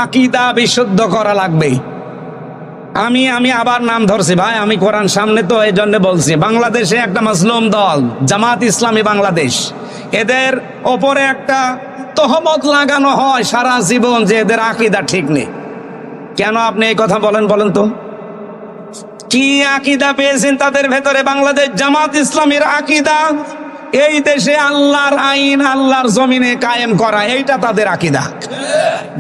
আকীদা বিশুদ্ধ করা লাগবে। আমি আবার নাম ধরছি ভাই, আমি কোরআন সামনে তো এই জন্য বলছি। বাংলাদেশে একটা মাসলুম দল জামাত ইসলামী বাংলাদেশ, এদের ওপরে একটা তহমত লাগানো হয় সারা জীবন যে এদের আকীদা ঠিক নেই। কেন আপনি এই কথা বলেন তো? কি আকীদা পেয়েছেন তাদের ভেতরে? বাংলাদেশ জামাত ইসলামীর আকীদা এই দেশে আল্লাহর আইন আল্লাহর জমিনে কায়েম করা, এইটা তাদের আকীদা।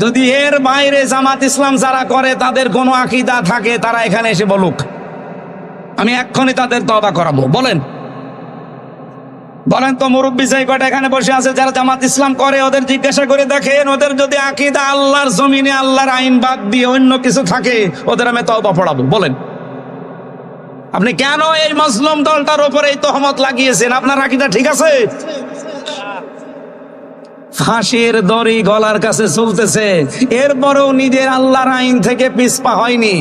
যদি এর বাইরে জামাত ইসলাম যারা করে তাদের কোনো আকীদা থাকে, তারা এখানে এসে বলুক, আমি এক্ষুনি তাদের তওবা করাবো। বলেন তো মুরব্বী যে কয়টা এখানে বসে আছে যারা জামাত ইসলাম করে, ওদের জিজ্ঞাসা করে দেখেন, ওদের যদি আকীদা আল্লাহর জমিনে আল্লাহর আইন বাদ দিয়ে অন্য কিছু থাকে, ওদের আমি তওবা পড়াবো। বলেন আপনি কেন এই মাসলুম দলটার উপরে এই তহমত লাগিয়েছেন? আপনার আকীদা ঠিক আছে? ফাঁসির দড়ি গলার কাছে চলতেছে, এরপরেও নিজের আল্লাহর আইন থেকে পিছপা হয়নি।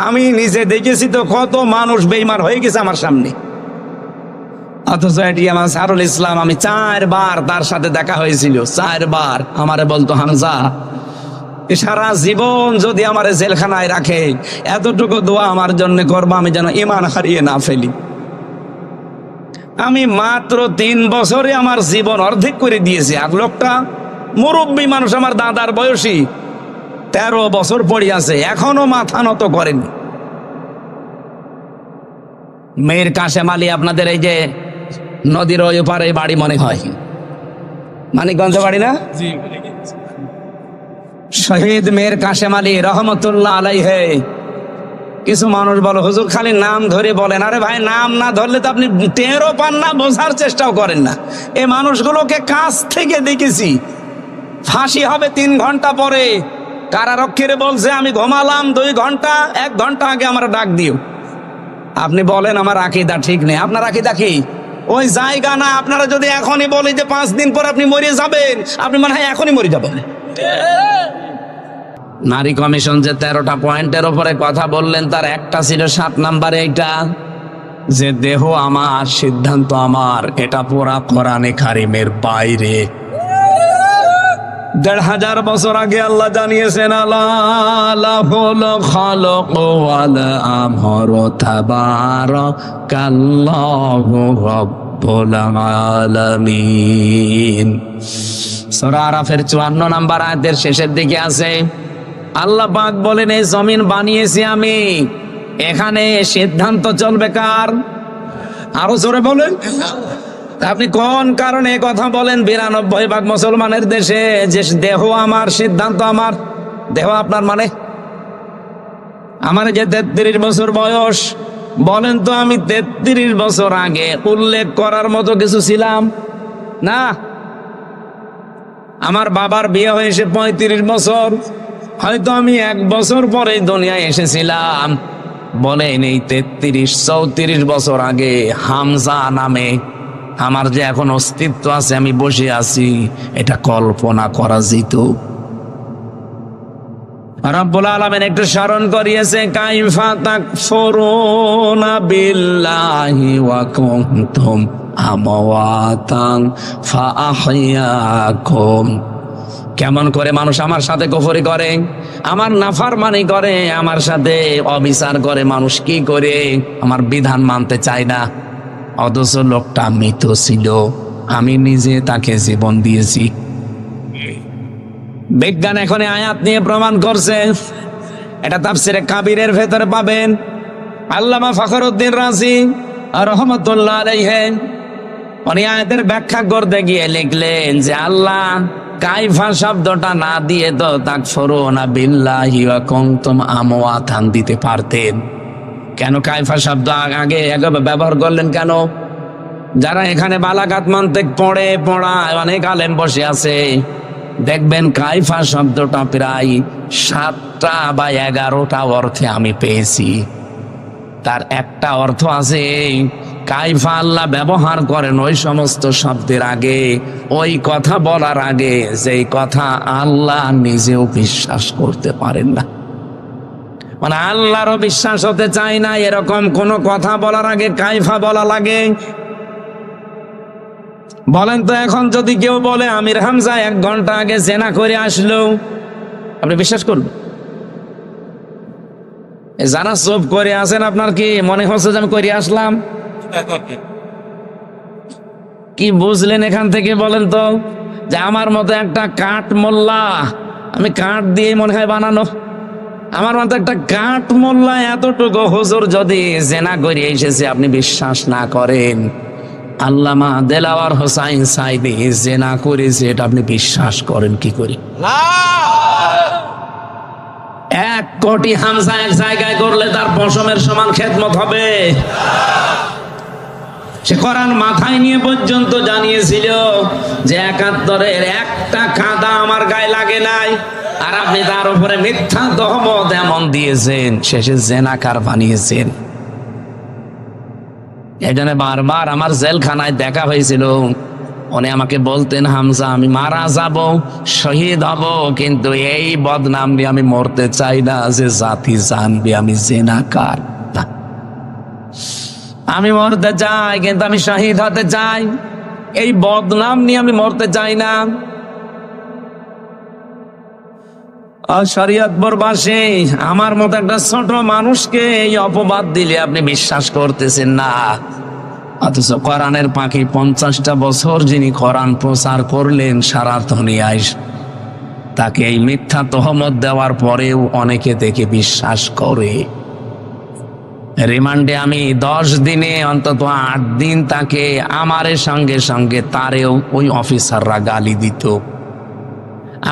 আমি নিজে দেখেছি তো কত মানুষ বেঈমান হয়ে গেছে আমার সামনে। অথচ এটি আমার সারুল ইসলাম, আমি 4 বার তার সাথে দেখা হয়েছিল, 4 বার আমারে বলতো, হামজা সারা জীবন যদি আমার জেলখানায় রাখে, এতটুকু দোয়া আমার জন্য করবা আমি যেন ঈমান হারিয়ে না ফেলি। আমি মাত্র 3 বছরে আমার জীবন অর্ধেক করে দিয়েছি। আর লোকটা মুরব্বী মানুষ, আমার দাদার বয়সী, 13 বছর পড়ে আছে, এখনো মাথা নত করেনি। মেয়ের কাশেম আলী, আপনাদের এই যে নদীর ওই পারে বাড়ি মনে হয়, মানিকগঞ্জে বাড়ি না? শহীদ মেয়ের কাশেম আলী রহমতুল্লাহ আলাইহি। কিছু মানুষ বলো হুজুর খালি নাম ধরে বলেন। আরে ভাই, নাম না ধরলে তো আপনি টেরও পান না, বোঝার চেষ্টাও করেন না। এই মানুষগুলোকে কাছ থেকে দেখেছি। ফাঁসি হবে 3 ঘন্টা পরে, কারারক্ষীরে বলছে আমি ঘুমালাম 2 ঘন্টা, 1 ঘন্টা আগে আমার ডাক দিও। আপনি বলেন আমার আকীদা ঠিক নেই। আপনার আকীদা কি? ওই জায়গা না। আপনারা যদি এখনই বলি যে 5 দিন পর আপনি মরে যাবেন, আপনি মনে হয় এখনই মরে যাবেন। নারী কমিশন যে 13টা পয়েন্টের উপরে কথা বললেন, তার একটা ছিল 7 নম্বরে এইটা যে দেহ আমার, সিদ্ধান্ত আমার। এটা পুরা কোরআনে কারিমের বাইরে। 1500 বছর আগে আল্লাহ জানিয়েছেন, আলাহুল খালাকু ওয়াল আমরু তাবারাকাল্লাহু রাব্বুল আলামিন। সূরা আরাফের 54 নম্বর আয়াতের শেষের দিকে আছে, আল্লাহ পাক বলেন এই জমিন বানিয়েছি আমি, এখানে সিদ্ধান্ত চলবে কার? আরো জোরে বলেন। আপনি কোন কারণে কথা বলেন 92% মুসলমানের দেশে যে দেহ আমার, সিদ্ধান্ত আমার? দেহ আপনার মানে? আমার যে 33 বছর বয়স, বলেন তো আমি 33 বছর আগে উল্লেখ করার মতো কিছু ছিলাম না? আমার বাবার বিয়ে হয়েছে 35 বছর, হয়তো আমি 1 বছর পরে দুনিয়ায় এসেছিলাম। বলেন এই 33-34 বছর আগে হামজা নামে আমার যে এখন অস্তিত্ব আছে, আমি বসে আছি, এটা কল্পনা করা যেত? রব্বুল আলামিন একটু স্মরণ করিয়েছে, কাইফা তাকফুরুনা বিল্লাহি ওয়া কুনতুম আমওয়াতান ফাআহইয়াকুম। কেমন করে মানুষ আমার সাথে কুফরি করে, আমার নাফরমানি করে, আমার সাথে অবিচার করে। মানুষ কি করে? আমার বিধান মানতে চায় না, অথচ লোকটা মৃত ছিল, আমি নিজে তাকে জীবন দিয়েছি। বিজ্ঞান এখন আয়াত নিয়ে প্রমাণ করছে। এটা তাফসিরে কাবিরের ভেতরে পাবেন। আল্লামা ফখরুদ্দিন রাজি রহমতুল্লাহ আলাইহি উনি আয়াতের ব্যাখ্যা করতে গিয়ে লিখলেন যে আল্লাহ কাইফা শব্দটা না দিয়ে তো তাকফুরুনা বিল্লাহি ওয়া কুনতুম আমওয়াতান দিতে পারতেন। কেন কাইফা শব্দ আগে ব্যবহার করলেন কেন? যারা এখানে বালাগাত মান্তিক পড়ায় অনেক আলেম বসে আছে, দেখবেন কাইফা শব্দটা প্রায় 7টা বা 11টা অর্থে আমি পেয়েছি। তার একটা অর্থ আছে, কাইফা আল্লাহ ব্যবহার করেন ওই সমস্ত শব্দের আগে, ওই কথা বলার আগে যেই কথা আল্লাহ নিজেও বিশ্বাস করতে পারেন না। মানে আল্লাহরও বিশ্বাস হতে চায় না, এরকম কোন কথা বলার আগে কাইফা বলা লাগে। বলেন তো এখন যদি কেউ বলে আমির হামজা 1 ঘন্টা আগে জেনা করে আসলো, আপনি বিশ্বাস করবেন? যারা চুপ করে আছেন, আপনার কি মনে হচ্ছে যে আমি করে আসলাম? কি বুঝলেন এখান থেকে বলেন তো? যে আমার মতো একটা কাঠ মোল্লা, আমি কাঠ দিয়ে মনে হয় বানানো, আমার মতো একটা কাঠ মোল্লা এতটুকু হুজুর যদি জেনা করে এসেছে, আপনি বিশ্বাস না করেন, আল্লামা দেলাওয়ার হোসাইন সাইদি জেনা করেছে, এটা আপনি বিশ্বাস করেন কি করে? 1 কোটি হামজা এক জায়গায় করলে তার পশমের সমান খেদমত হবে। সে কোরআন মাথায় নিয়ে পর্যন্ত জানিয়েছিল যে 71-এর একটা কাদা আমার গায়ে লাগে নাই, আর আপনি তার উপরে মিথ্যা তহমত এমন দিয়েছেন, শেষে জেনাকার বানিয়েছেন। এই জন্য বারবার আমার জেলখানায় দেখা হয়েছিল, উনি আমাকে বলতেন, হামজা আমি মারা যাব, শহীদ হব, কিন্তু এই বদনাম নিয়ে আমি মরতে চাই না, যে জাতি জানবে আমি জেনাকার। আমি মরতে চাই, কিন্তু আমি শহীদ হতে চাই, এই বদনাম নিয়ে আমি মরতে চাই না। শরীয়তপুরবাসী, আমার মতো একটা ছোট মানুষকে এই অপবাদ দিলে আপনি বিশ্বাস করতেছেন না, অথচ কোরআনের পাখি 50টা বছর যিনি কোরআন প্রচার করলেন সারা দুনিয়ায়, তাকে এই মিথ্যা তহমত দেওয়ার পরেও অনেকে দেখে বিশ্বাস করে। রিমান্ডে আমি 10 দিনে অন্তত 8 দিন তাকে আমারে সঙ্গে সঙ্গে তারেও ওই অফিসাররা গালি দিত।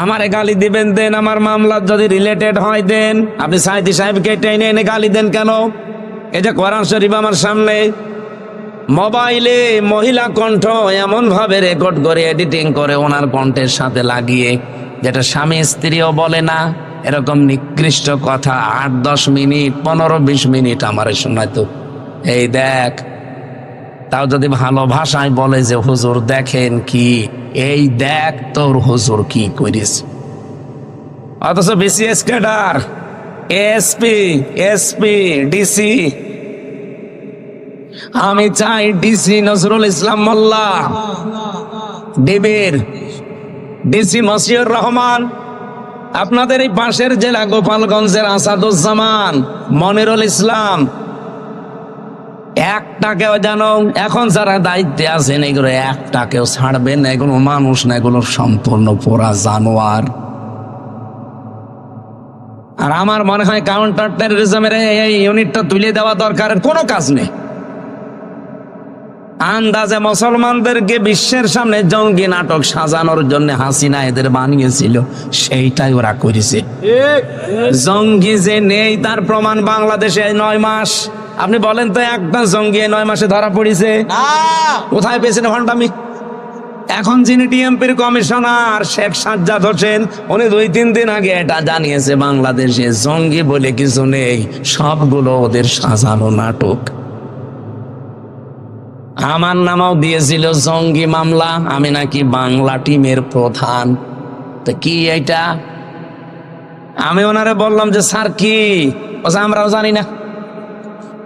আমারে গালি দিবেন দেন, আমার মামলা যদি রিলেটেড হয় দেন, আপনি সাইদি সাহেবকে টেনে এনে গালি দেন কেন? এই যে কোরআন শরীফ আমার সামনে, মোবাইলে মহিলা কণ্ঠ এমন ভাবে রেকর্ড করে এডিটিং করে ওনার কণ্ঠের সাথে লাগিয়ে, যেটা স্বামী স্ত্রীও বলে না, এরকম নিকৃষ্ট কথা 8-10 মিনিট 15-20 মিনিট আমারে শোনাইতো। এই দেখ, তাও যদি ভালো ভাষায় বলে যে হুজুর দেখেন কি, এই দেখ তোর হুজুর কি করিস। অথচ BCS cadre, SP, SP, DC, আমি চাই ডিসি নজরুল ইসলাম মোল্লা, ডিবির ডিসি মশিউর রহমান, আপনাদের এই পাশের জেলা গোপালগঞ্জের আসাদুজ্জামান, মনিরুল ইসলাম, একটাকেও যেন এখন যারা দায়িত্বে আছেন এগুলো একটাকেও ছাড়বেন না, এগুলো মানুষ না, এগুলো সম্পূর্ণ পোড়া জানোয়ার। আর আমার মনে হয় কাউন্টার টেররিজমের এই ইউনিটটা তুলে দেওয়া দরকারের কোনো কাজ নেই। আন্দাজে মুসলমানদেরকে বিশ্বের সামনে জঙ্গি নাটক সাজানোর জন্য হাসিনা এদের বানিয়েছিল, সেইটাই ওরা করেছে। জঙ্গি যে নেই তার প্রমাণ বাংলাদেশে 9 মাস। আপনি বলেন তো, একটা জঙ্গি 9 মাসে ধরা পড়েছে? কোথায় পেয়েছেন ভণ্ডামি? এখন যিনি টিএমপির কমিশনার শেখ সাজ্জাদ হোসেন, উনি 2-3 দিন আগে এটা জানিয়েছে, বাংলাদেশে জঙ্গি বলে কিছু নেই, সবগুলো ওদের সাজানো নাটক। আমার নামও দিয়েছিল জঙ্গি মামলা, আমি নাকি বাংলা টিমের প্রধান। তো কি এটা? আমি ওনারে বললাম যে স্যার কি, আমরাও জানি না।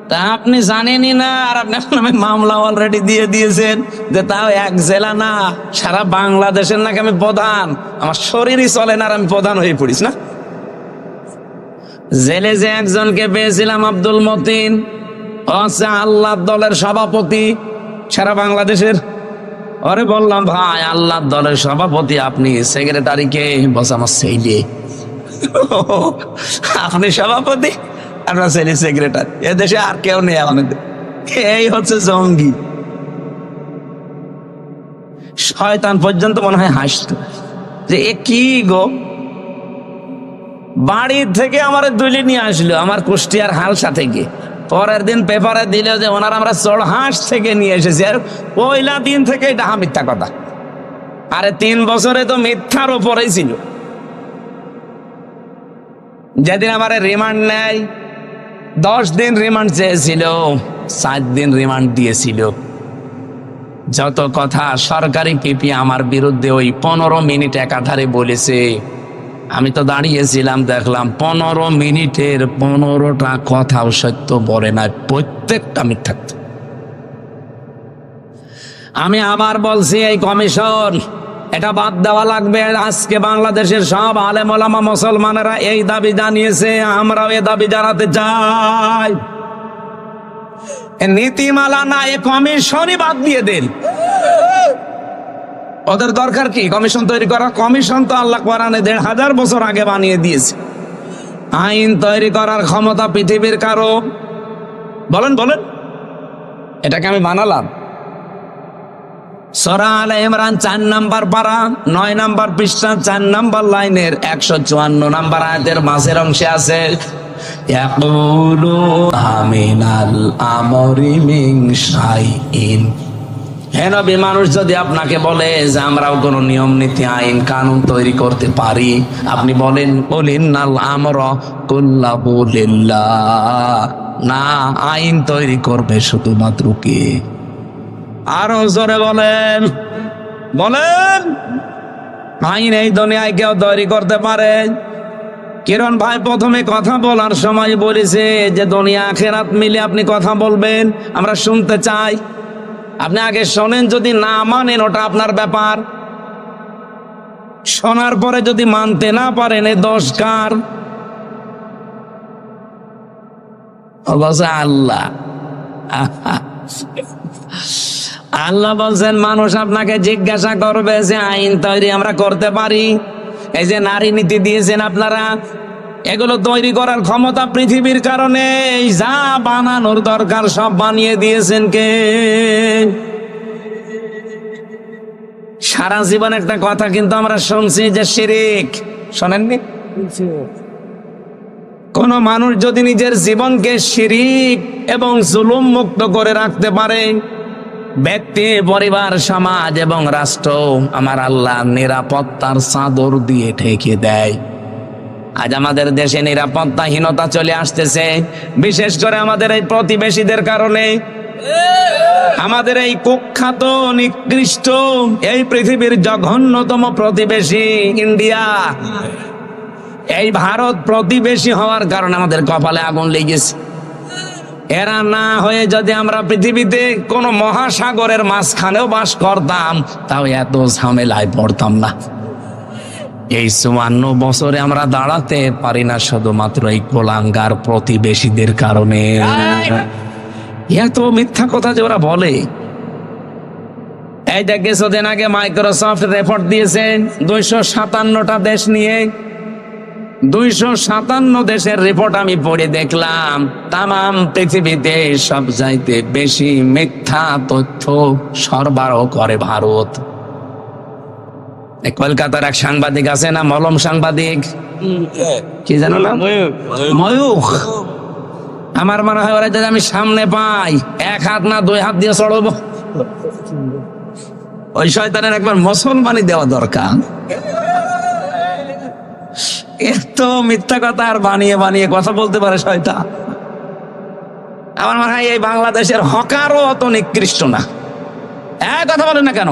তা আপনি জানেনই না, আর আপনি মামলা অলরেডি দিয়ে দিয়েছেন, যে তাও 1 জেলা না, সারা বাংলাদেশের নাকি আমি প্রধান। আমার শরীরই চলে না আর আমি প্রধান হয়ে পড়িস না। জেলে যে একজনকে পেয়েছিলাম, আব্দুল মতিন, হচ্ছে আল্লাহ দলের সভাপতি সারা বাংলাদেশের। ওরে বললাম, ভাই আল্লাহ দলের সভাপতি আপনি, সেক্রেটারিকে? বস আমার ছেলে। আপনি সভাপতি, আপনার ছেলে সেক্রেটারি, এদেশে আর কেউ নেই আমাদের। এই হচ্ছে জঙ্গি। শয়তান পর্যন্ত মনে হয় হাসতো যে এ কি গো, বাড়ি থেকে আমার দুলি নিয়ে আসলো, আমার কুষ্টিয়ার হালসা থেকে। পরের দিন পেপারে দিল যে ওনার আমরা চড়হাঁস থেকে নিয়ে এসেছি, আর পয়লা দিন থেকে এটা মিথ্যা কথা। আরে 3 বছরে তো মিথ্যার উপরেই ছিল। যেদিন আমার রিমান্ড নেয়, 10 দিন রিমান্ড চেয়েছিল, 7 দিন রিমান্ড দিয়েছিল। যত কথা সরকারি পিপি আমার বিরুদ্ধে ওই 15 মিনিট একাধারে বলেছে, আমি তো দাঁড়িয়েছিলাম, দেখলাম 15 মিনিটের 15টা কথাও সত্য বলে না, প্রত্যেকটা মিথ্যা। আমি আবার বলছি, এই কমিশন এটা বাদ দেওয়া লাগবে। আজকে বাংলাদেশের সব আলেম ওলামা মুসলমানেরা এই দাবি জানিয়েছে, আমরাও এই দাবি জানাতে চাই। নীতিমালা না, এ কমিশনই বাদ দিয়ে দেন। ওদের দরকার কি কমিশন তৈরি করা? কমিশন তো আল্লাহ কোরআনে ১৫০০ বছর আগে বানিয়ে দিয়েছে। আইন তৈরি করার ক্ষমতা পৃথিবীর কারো? বলেন বলেন, এটাকে আমি বানালাম? সূরা আলে ইমরান ৪ নাম্বার পারা ৯ নাম্বার পৃষ্ঠা ৪ নাম্বার লাইনের ১৫৪ নাম্বার আয়াতের মাঝের অংশে আছে, ইয়াকুলু আমিনাল আমরি মিন শাইইন। হে নবী, মানুষ যদি আপনাকে বলে যে আমরাও কোনো নিয়ম নীতি আইন কানুন তৈরি করতে পারি, আপনি বলেন কুল ইন্নাল আমরা কুল্লাহু লিল্লাহ। না, আইন তৈরি করবে শুধুমাত্র কে? আরো জোরে বলেন, বলেন। আইন এই দুনিয়ায় কেউ তৈরি করতে পারে? কিরণ ভাই প্রথমে কথা বলার সময় বলেছে যে দুনিয়া আখিরাত মিলে আপনি কথা বলবেন, আমরা শুনতে চাই। আপনি আগে শোনেন, যদি না মানেন ওটা আপনার ব্যাপার। শোনার পরে যদি মানতে না পারেন, এ দোষ কার? আল্লাহ। আল্লাহ বলছেন মানুষ আপনাকে জিজ্ঞাসা করবে যে আইন তৈরি আমরা করতে পারি? এই যে নারী নীতি দিয়েছেন আপনারা, এগুলো তৈরি করার ক্ষমতা পৃথিবীর কারণে যা বানানোর দরকার সব বানিয়ে দিয়েছেন কে? সারা জীবন একটা কথা কিন্তু আমরা শুনছি যে শিরক, শোনেননি? কোন মানুষ যদি নিজের জীবনকে শিরক এবং জুলুম মুক্ত করে রাখতে পারে, ব্যক্তি, পরিবার, সমাজ এবং রাষ্ট্র আমার আল্লাহ নিরাপত্তার চাদর দিয়ে ঢেকে দেয়। আজ আমাদের দেশে নিরাপত্তাহীনতা চলে আসতেছে, বিশেষ করে আমাদের এই প্রতিবেশীদের কারণে। আমাদের এই কুখ্যাত নিকৃষ্ট এই পৃথিবীর জঘন্যতম প্রতিবেশী ইন্ডিয়া, এই ভারত প্রতিবেশী হওয়ার কারণে আমাদের কপালে আগুন লেগেছে। এরা না হয়ে যদি আমরা পৃথিবীতে কোন মহাসাগরের মাঝখানেও বাস করতাম, তাও এত ঝামেলায় পড়তাম না। এই ৫৪ বছরে আমরা দাঁড়াতে পারি না শুধুমাত্র এই কোলাঙ্গার প্রতিবেশীদের কারণে। এত মিথ্যা কথা যে ওরা বলে। এই যে কিছুদিন আগে মাইক্রোসফট রিপোর্ট দিয়েছে ২৫৭টা দেশ নিয়ে। ২৫৭ দেশের রিপোর্ট আমি পড়ে দেখলাম, তামাম পৃথিবীতে সব চাইতে বেশি মিথ্যা তথ্য সরবরাহ করে ভারত। কলকাতার এক সাংবাদিক আছে না, মলম সাংবাদিক, কি জানো না, ময়ূখ। আমার মনে হয় ওরা যদি আমি সামনে পাই, ১ হাত না ২ হাত দিয়ে চড়বো। ওই শয়তানের একবার মুসলমানি দেওয়া দরকার। এত মিথ্যা কথা আর বানিয়ে বানিয়ে কথা বলতে পারে শয়তান। আমার মনে হয় এই বাংলাদেশের হকারও অত নিকৃষ্ট না। কথা বলেন না কেন?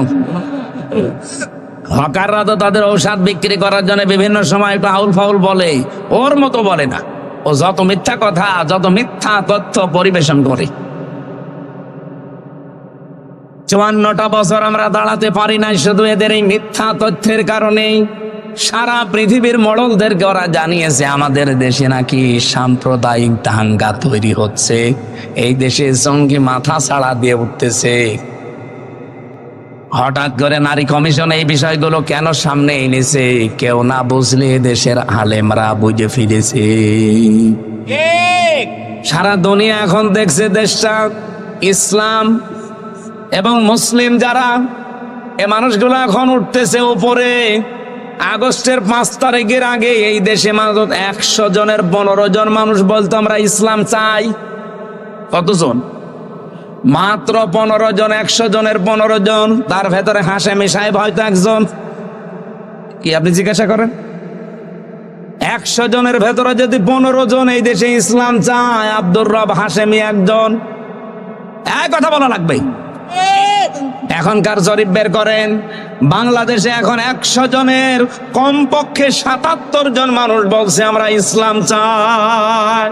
হকাররা তো তাদের ঔষধ বিক্রি করার জন্য বিভিন্ন সময় একটু আউল ফাউল বলে, ওর মতো বলে না। ও যত মিথ্যা কথা, যত মিথ্যা তথ্য পরিবেশন করে। ৫৪টা বছর আমরা দাঁড়াতে পারি না শুধু এদের এই মিথ্যা তথ্যের কারণেই। সারা পৃথিবীর মোড়লদেরকে ওরা জানিয়েছে আমাদের দেশে নাকি সাম্প্রদায়িক দাঙ্গা তৈরি হচ্ছে, এই দেশে জঙ্গি মাথা ছাড়া দিয়ে উঠতেছে। হঠাৎ করে নারী কমিশন এই বিষয়গুলো কেন সামনে এনেছে? কেউ না বুঝলে দেশের আলেমরা বুঝে ফিরেছে। সারা দুনিয়া এখন দেখছে দেশটা ইসলাম এবং মুসলিম যারা, এ মানুষগুলো এখন উঠতেছে উপরে। আগস্টের ৫ তারিখের আগে এই দেশে মাত্র ১০০ জনের ১৫ জন মানুষ বলতো আমরা ইসলাম চাই। কতজন? মাত্র ১৫ জন। ১০০ জনের ১৫ জন। তার ভেতরে হাশেমি সাহেব হয়তো একজন। কি আপনি জিজ্ঞাসা করেন? ১০০ জনের ভেতরে যদি ১৫ জন এই দেশে ইসলাম চায়, আব্দুর রব হাশেমি একজন। এক কথা বলা লাগবে। এখনকার জরিপ বের করেন, বাংলাদেশে এখন ১০০ জনের কমপক্ষে ৭৭ জন মানুষ বলছে আমরা ইসলাম চাই।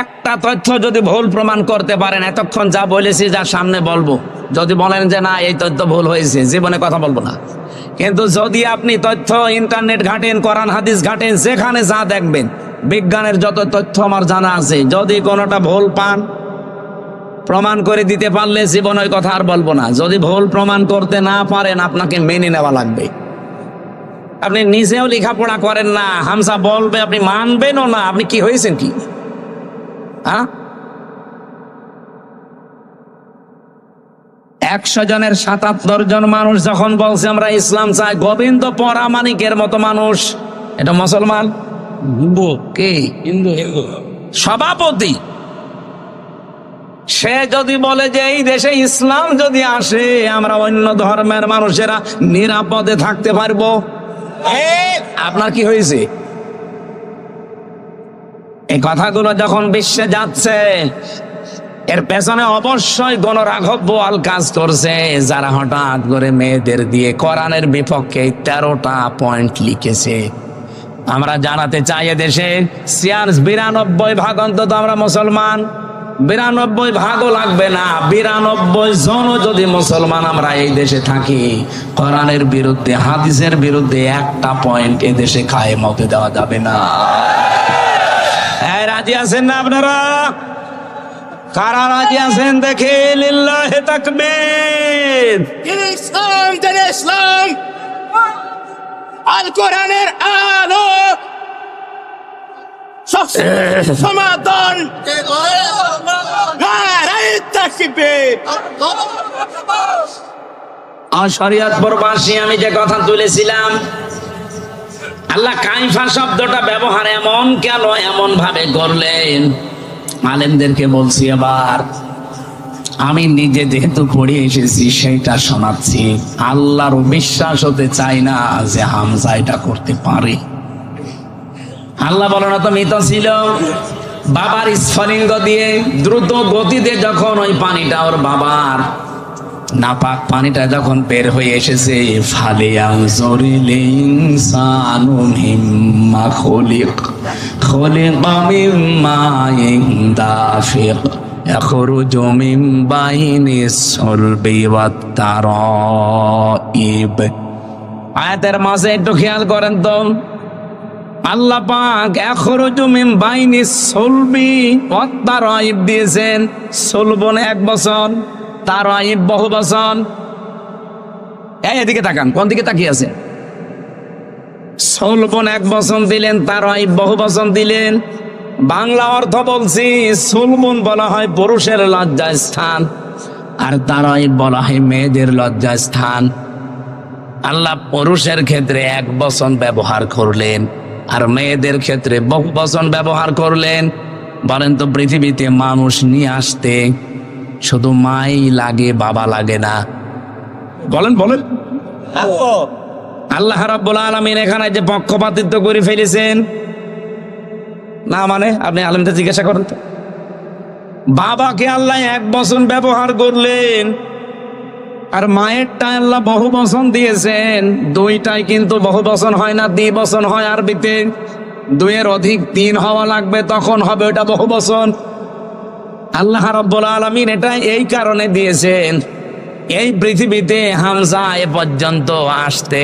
একটা একটা তথ্য যদি ভুল প্রমাণ করতে পারেন, এতক্ষণ যা বলেছি, যা সামনে বলবো, যদি বলেন যে না এই তথ্য ভুল হয়েছে, জীবনে কথা বলবো না। কিন্তু যদি আপনি তথ্য ইন্টারনেট ঘাটেন, কোরআন হাদিস ঘাটেন, যেখানে যা দেখবেন, বিজ্ঞানের যত তথ্য আমার জানা আছে, যদি কোনোটা ভুল পান, প্রমাণ করে দিতে পারলে জীবন ওই কথা আর বলবো না। যদি ভুল প্রমাণ করতে না পারেন, আপনাকে মেনে নেওয়া লাগবে। আপনি নিজেও লেখাপড়া করেন না, হামসা বলবে আপনি মানবেনও না। আপনি কি হয়েছেন কি? হ্যাঁ, 100 জনের 77 জন মানুষ যখন বলছে আমরা ইসলাম চাই, গোবিন্দ পরামানিকের মতো মানুষ, এটা মুসলমান কি হিন্দু সভাপতি, সে যদি বলে যে এই দেশে ইসলাম যদি আসে আমরা অন্য ধর্মের মানুষেরা নিরাপদে থাকতে পারবো, আপনার কি হয়েছে? এই কথাগুলো যখন বিশ্বে যাচ্ছে, এর পেছনে অবশ্যই গণরাঘব বোয়াল কাজ করছে, যারা হঠাৎ করে মেয়েদের দিয়ে কোরআনের বিপক্ষে 13টা পয়েন্ট লিখেছে। আমরা জানাতে চাই দেশে 92% অন্তত আমরা মুসলমান। 92% লাগবে না, 92 জন যদি মুসলমান আমরা এই দেশে থাকি, কোরআনের বিরুদ্ধে, হাদিসের বিরুদ্ধে একটা পয়েন্ট এ দেশে কায়েম হতে দেওয়া যাবে না। রাজি আছেন না আপনারা? কারা রাজি আছেন দেখে লিল্লাহি তাকবীর। ইসলাম জানে ইসলাম, আল কোরআনের আলো সমাধান, নারায়ে তাকবীর। শরীয়তপুরবাসী, আমি যে কথা তুলেছিলাম, আল্লাহ কাইফা শব্দটা ব্যবহার এমন কেন, এমন ভাবে করলেন, আলেমদেরকে বলছি। এবার আমি নিজে যেহেতু পড়ে এসেছি সেইটা শোনাচ্ছি। আল্লাহর বিশ্বাস হতে চাই না যে হামজা এটা করতে পারে। আল্লাহ বলো না তো মৃত ছিল, বাবার স্ফলিঙ্গ দিয়ে দ্রুত গতিতে যখন ওই পানিটা ওর বাবার নাপাক পানিটা যখন বের হয়ে এসেছে, ফালিয়ানজুরিল ইনসানু মিম্মা খুলিক, খুলিকা মিন মাইন দাফিক, ইয়াখরুজু মিন বাইনিস সুলবি ওয়াত তারাইব। আয়াতের মাঝে একটু খেয়াল করেন তো, আল্লাহ পাক ইয়াখরুজু মিন বাইনিস সুলবি ওয়াত তারাইব দিয়েছেন। সুলবন 1 বছর, তারাইব বহু বচন। এদিকে তাকান, কোন দিকে তাকিয়ে আছে? সুলবন 1 বচন দিলেন, তারাইব বহু বচন দিলেন। বাংলা অর্থ বলছি, সুলবন বলা হয় পুরুষের লজ্জা স্থান, আর তারাইব বলা হয় মেয়েদের লজ্জা স্থান। আল্লাহ পুরুষের ক্ষেত্রে 1 বচন ব্যবহার করলেন, আর মেয়েদের ক্ষেত্রে বহু বচন ব্যবহার করলেন। বলেন তো, পৃথিবীতে মানুষ নিয়ে আসতে শুধু মাই লাগে, বাবা লাগে না? বলেন বলেন। আল্লাহ রাব্বুল আলামিন এখানে যে পক্ষপাতিত্ব করে ফেলেছেন না, মানে আপনি আলেমদের জিজ্ঞাসা করেন তো, বাবাকে আল্লাহ 1 বচন ব্যবহার করলেন, আর মায়েরটা আল্লাহ বহু বচন দিয়েছেন। দুইটাই কিন্তু বহু বচন হয় না, দ্বিবচন হয় আরবিতে। 2 এর অধিক 3 হওয়া লাগবে, তখন হবে ওটা বহু বচন। আল্লাহ রাব্বুল আলামিন এটা এই কারণে দিয়েছেন, এই পৃথিবীতে হামজা এ পর্যন্ত আসতে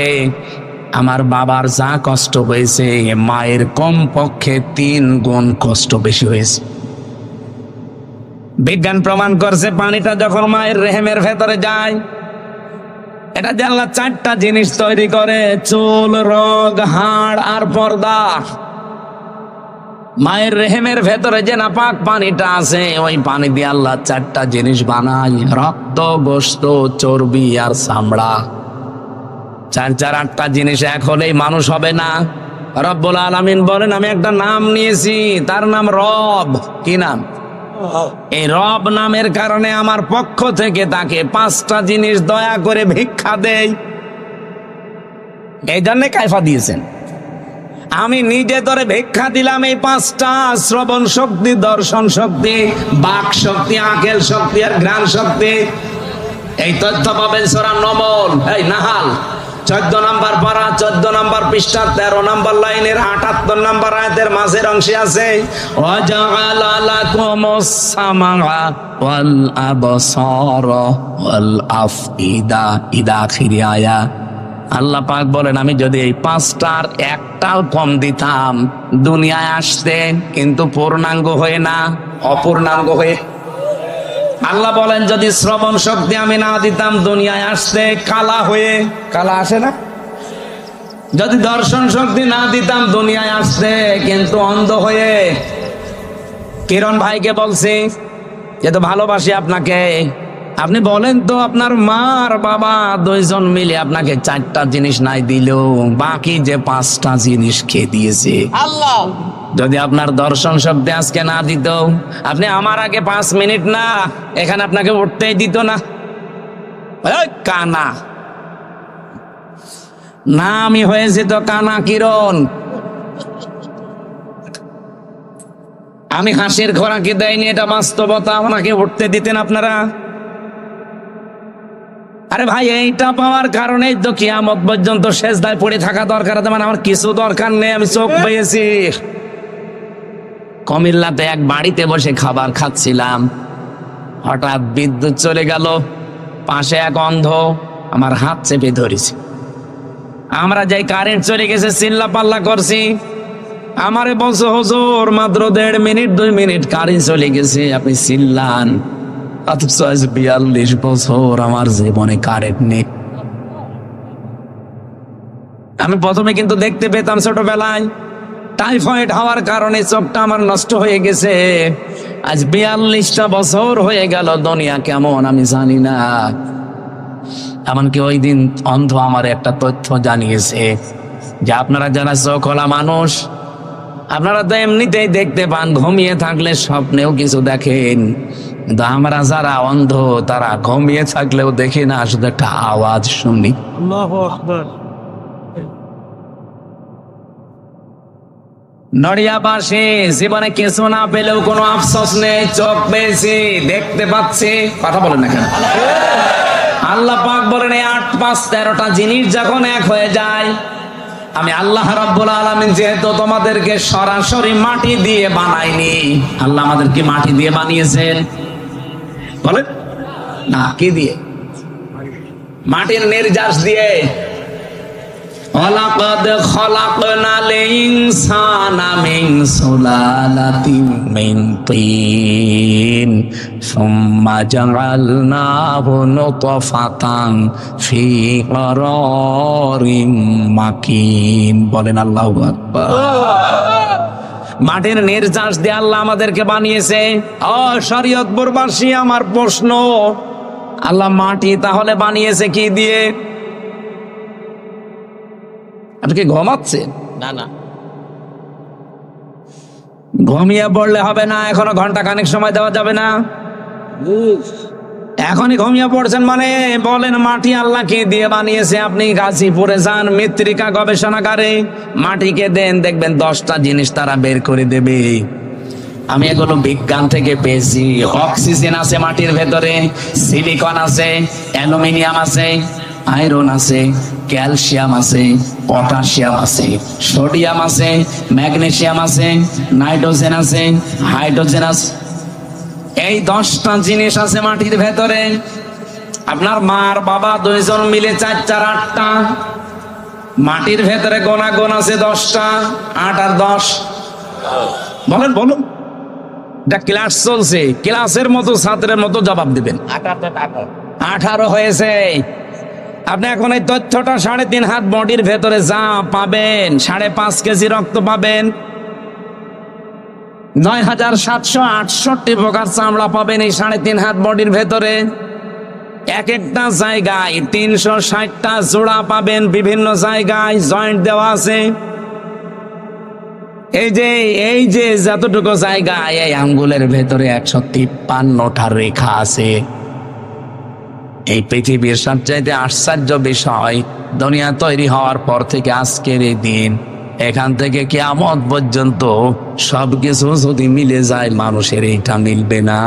আমার বাবার যা কষ্ট হয়েছে, মায়ের কমপক্ষে 3 গুণ কষ্ট বেশি হয়েছে। বিজ্ঞান প্রমাণ করছে, পানিটা যখন মায়ের রেহেমের ভেতরে যায়, এটা যে আল্লাহ 4টা জিনিস তৈরি করে, চুল, রগ, হাড় আর পর্দা। মায়ের রেহেমের ভেতরে যে নাপাক পানিটা আছে, ওই পানি দিয়ে আল্লাহ 4টা জিনিস বানায়, রক্ত, গোশত, চর্বি আর চামড়া। 4 8টা জিনিস এক হলেই মানুষ হবে না। রব্বুল আলামিন বলেন, আমি একটা নাম নিয়েছি, তার নাম রব। কি নাম? এই রব নামের কারণে আমার পক্ষ থেকে তাকে 5টা জিনিস দয়া করে ভিক্ষা দেই। এই জন্য কায়ফা দিয়েছেন। আমি নিজে ধরে ভিক্ষা দিলাম এই 5টা: শ্রবণ শক্তি, দর্শন শক্তি, বাক শক্তি, আকেল শক্তি আর ঘ্রাণ শক্তি। এই তথ্য পাবেন সূরা নমল, এই নাহাল 14 নম্বর পারা 14 নম্বর পৃষ্ঠা 13 নম্বর লাইনের 78 নম্বর আয়াতের মাঝের অংশে আছে ওয়াজআলা লাকুমুস সামআ ওয়াল আবসারা ওয়াল আফইদা ইলা আখিরি আয়াত। আল্লাহ পাক বলেন আমি যদি এই 5টার একটাও কম দিতাম দুনিয়ায় আসতে, কিন্তু পূর্ণাঙ্গ হয়ে না, অপূর্ণাঙ্গ হয়ে। আল্লাহ বলেন যদি শ্রবণ শক্তি আমি না দিতাম দুনিয়ায় আসতে কালা হয়ে, কালা আসে না? যদি দর্শন শক্তি না দিতাম দুনিয়ায় আসতে কিন্তু অন্ধ হয়ে। কিরণ ভাইকে বলছি যে তো ভালোবাসি আপনাকে, আপনি বলেন তো আপনার মার বাবা দুইজন মিলে আপনাকে 4টা জিনিস নাই দিল, বাকি যে 5টা জিনিস খেয়ে দিয়েছে আল্লাহ। যদি আপনার দর্শন শব্দে আজকে না দিত, আপনি আমার আগে 5 মিনিট না এখানে আপনাকে উঠতেই দিত না। ওই কানা না, আমি হয়েছে তো কানা কিরণ। আমি হাসির খোরাকি দেয়নি, এটা বাস্তবতা। আমাকে উঠতে দিতেন আপনারা? আরে ভাই এইটা পাওয়ার কারণে তো কিয়ামত পর্যন্ত সেজদায় পড়ে থাকা দরকার। মানে আমার কিছু দরকার নেই, আমি চোখ পেয়েছি। কুমিল্লাতে এক বাড়িতে বসে খাবার খাচ্ছিলাম, হঠাৎ বিদ্যুৎ চলে গেল, পাশে এক অন্ধ আমার হাত চেপে ধরেছে। আমরা যাই কারেন্ট চলে গেছে চিল্লা পাল্লা করছি। আমারে বলছো হুজুর মাত্র 1.5 মিনিট 2 মিনিট কারেন্ট চলে গেছে, আপনি চিল্লান। অথচ আজ 42 বছর আমার জীবনে কারেন্ট নেই। আমি প্রথমে কিন্তু দেখতে পেতাম ছোটবেলায়, টাইফয়েড হওয়ার কারণে চোখটা আমার নষ্ট হয়ে গেছে। আজ 42টা বছর হয়ে গেল, দুনিয়া কেমন আমি জানি না। এমনকি ওই দিন অন্ধ আমার একটা তথ্য জানিয়েছে যে আপনারা যারা চোখওয়ালা মানুষ, আপনারা তো এমনিতেই দেখতে পান, ঘুমিয়ে থাকলে স্বপ্নেও কিছু দেখেন, কিন্তু আমরা যারা অন্ধ তারা ঘুমিয়ে থাকলেও দেখি না, শুধু একটা আওয়াজ শুনি। আল্লাহু আকবার। নড়িয়াবাসী জীবনে কিছু না পেলেও কোনো আফসোস নেই, চোখ পেয়েছি, দেখতে পাচ্ছি। কথা বলেন না কেন? আল্লাহ পাক বলেন 8, 5, 13টা জিনিস যখন এক হয়ে যায়, আমি আল্লাহ রাব্বুল আলামিন যেহেতু তোমাদেরকে সরাসরি মাটি দিয়ে বানাইনি, আল্লাহ আমাদেরকে মাটি দিয়ে বানিয়েছেন। বলেন না, কি দিয়ে? মাটির নির্যাস দিয়ে। ওয়ালাকাদ খালাকনাল ইনসানা মিন সুলালাতিন মিন তিন সুম্মা জাআলনাহু নুতফাতান ফি করারিম মাকিন। বলেন আল্লাহু আকবার। মাটির নির্যাস দিয়ে আল্লাহ আমাদেরকে বানিয়েছে। ও শরীয়তপুরবাসী, আমার প্রশ্ন, আল্লাহ মাটি তাহলে বানিয়েছে কি দিয়ে? আপনি কি ঘুমাচ্ছেন? না না, ঘুমিয়ে পড়লে হবে না, এখনো ঘন্টা খানেক সময় দেওয়া যাবে না। এখনই ঘুমিয়ে পড়ছেন মানে বলেন মাটি আল্লাহ কি দিয়ে বানিয়েছে? আপনি গাজীপুরে যান, মৃত্তিকা গবেষণাগারে, মাটিকে দেন, দেখবেন 10টা জিনিস তারা বের করে দেবে। আমি এগুলো বিজ্ঞান থেকে পেয়েছি। অক্সিজেন আছে মাটির ভেতরে, সিলিকন আছে, অ্যালুমিনিয়াম আছে, আয়রন আছে, ক্যালসিয়াম আছে, পটাশিয়াম আছে, সোডিয়াম আছে, ম্যাগনেসিয়াম আছে, নাইট্রোজেন আছে, হাইড্রোজেন আছে। এই 10টা জিনিস আছে মাটির ভেতরে। আপনার মার বাবা দুইজন মিলে 4, 4, 8টা। মাটির ভেতরে গোনা গোন আছে 10টা। 8 আর 10 বলেন, বলুন। এটা ক্লাস চলছে, ক্লাসের মতো ছাত্রের মতো জবাব দিবেন। 18 হয়েছে। আপনি এখন এই তথ্যটা 3.5 হাত বডির ভেতরে যা পাবেন, 5.5 কেজি রক্ত পাবেন, 9768 প্রকার চামড়া পাবেন এই 3.5 হাত বডির ভেতরে। এক একটা জায়গায় 360টা জোড়া পাবেন, বিভিন্ন জায়গায় জয়েন্ট দেওয়া আছে। এই যে যতটুকু জায়গায়, এই আঙ্গুলের ভেতরে 153টা রেখা আছে। এই পৃথিবীর সবচাইতে আশ্চর্য বিষয়, দুনিয়া তৈরি হওয়ার পর থেকে আজকের এই দিন, এখান থেকে কিয়ামত পর্যন্ত সবকিছু যদি মিলে যায়, মানুষের এইটা মিলবে না।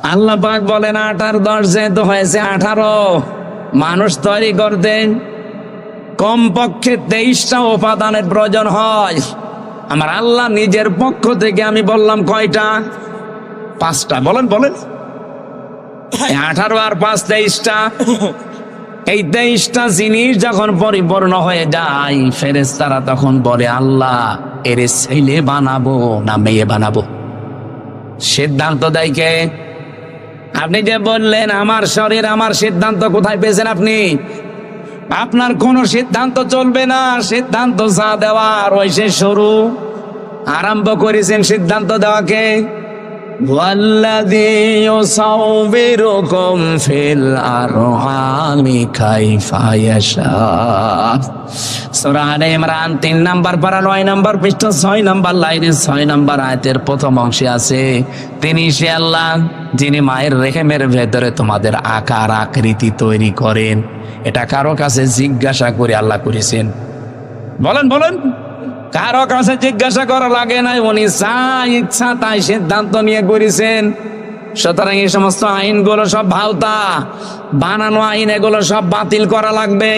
আল্লাহ পাক বলেন 8 আর 10 যেহেতু হয়েছে 18, মানুষ তৈরি করতে কমপক্ষে 23টা উপাদানের প্রয়োজন হয়। আমার আল্লাহ নিজের পক্ষ থেকে আমি বললাম কয়টা? 5টা। বলেন বলেন। 18 আর 5 23টা। এই 23টা জিনিস যখন পরিপূর্ণ হয়ে যায়, ফেরেশতারা তখন বলে আল্লাহ এর ছেলে বানাবো না মেয়ে বানাবো? সিদ্ধান্ত দেয় কে? আপনি যে বললেন আমার শরীর আমার সিদ্ধান্ত কোথায় পেয়েছেন আপনি? আপনার কোন সিদ্ধান্ত চলবে না, সিদ্ধান্ত যা দেওয়ার ওই সে শুরু আরম্ভ করেছেন সিদ্ধান্ত দেওয়াকে। ওয়াল্লাযী ইউসাউবিরুকুম ফিল আরহামি কাইফা ইয়াশা। সূরা আলে ইমরান 3 নম্বর পারা 9 নম্বর পৃষ্ঠা 6 নম্বর লাইনে 6 নম্বর আয়াতের প্রথম অংশে আছে, তিনি সে আল্লাহ যিনি মায়ের রেহেমের ভেতরে তোমাদের আকার আকৃতি তৈরি করেন। এটা কারো কাছে জিজ্ঞাসা করে আল্লাহ করেছেন? বলেন বলেন। কারো কাছে জিজ্ঞাসা করা লাগে নাই, উনি যা ইচ্ছা তাই সিদ্ধান্ত নিয়ে করেছেন। সুতরাং এই সমস্ত আইনগুলো সব ভাওতা, বানানো আইন, এগুলো সব বাতিল করা লাগবে।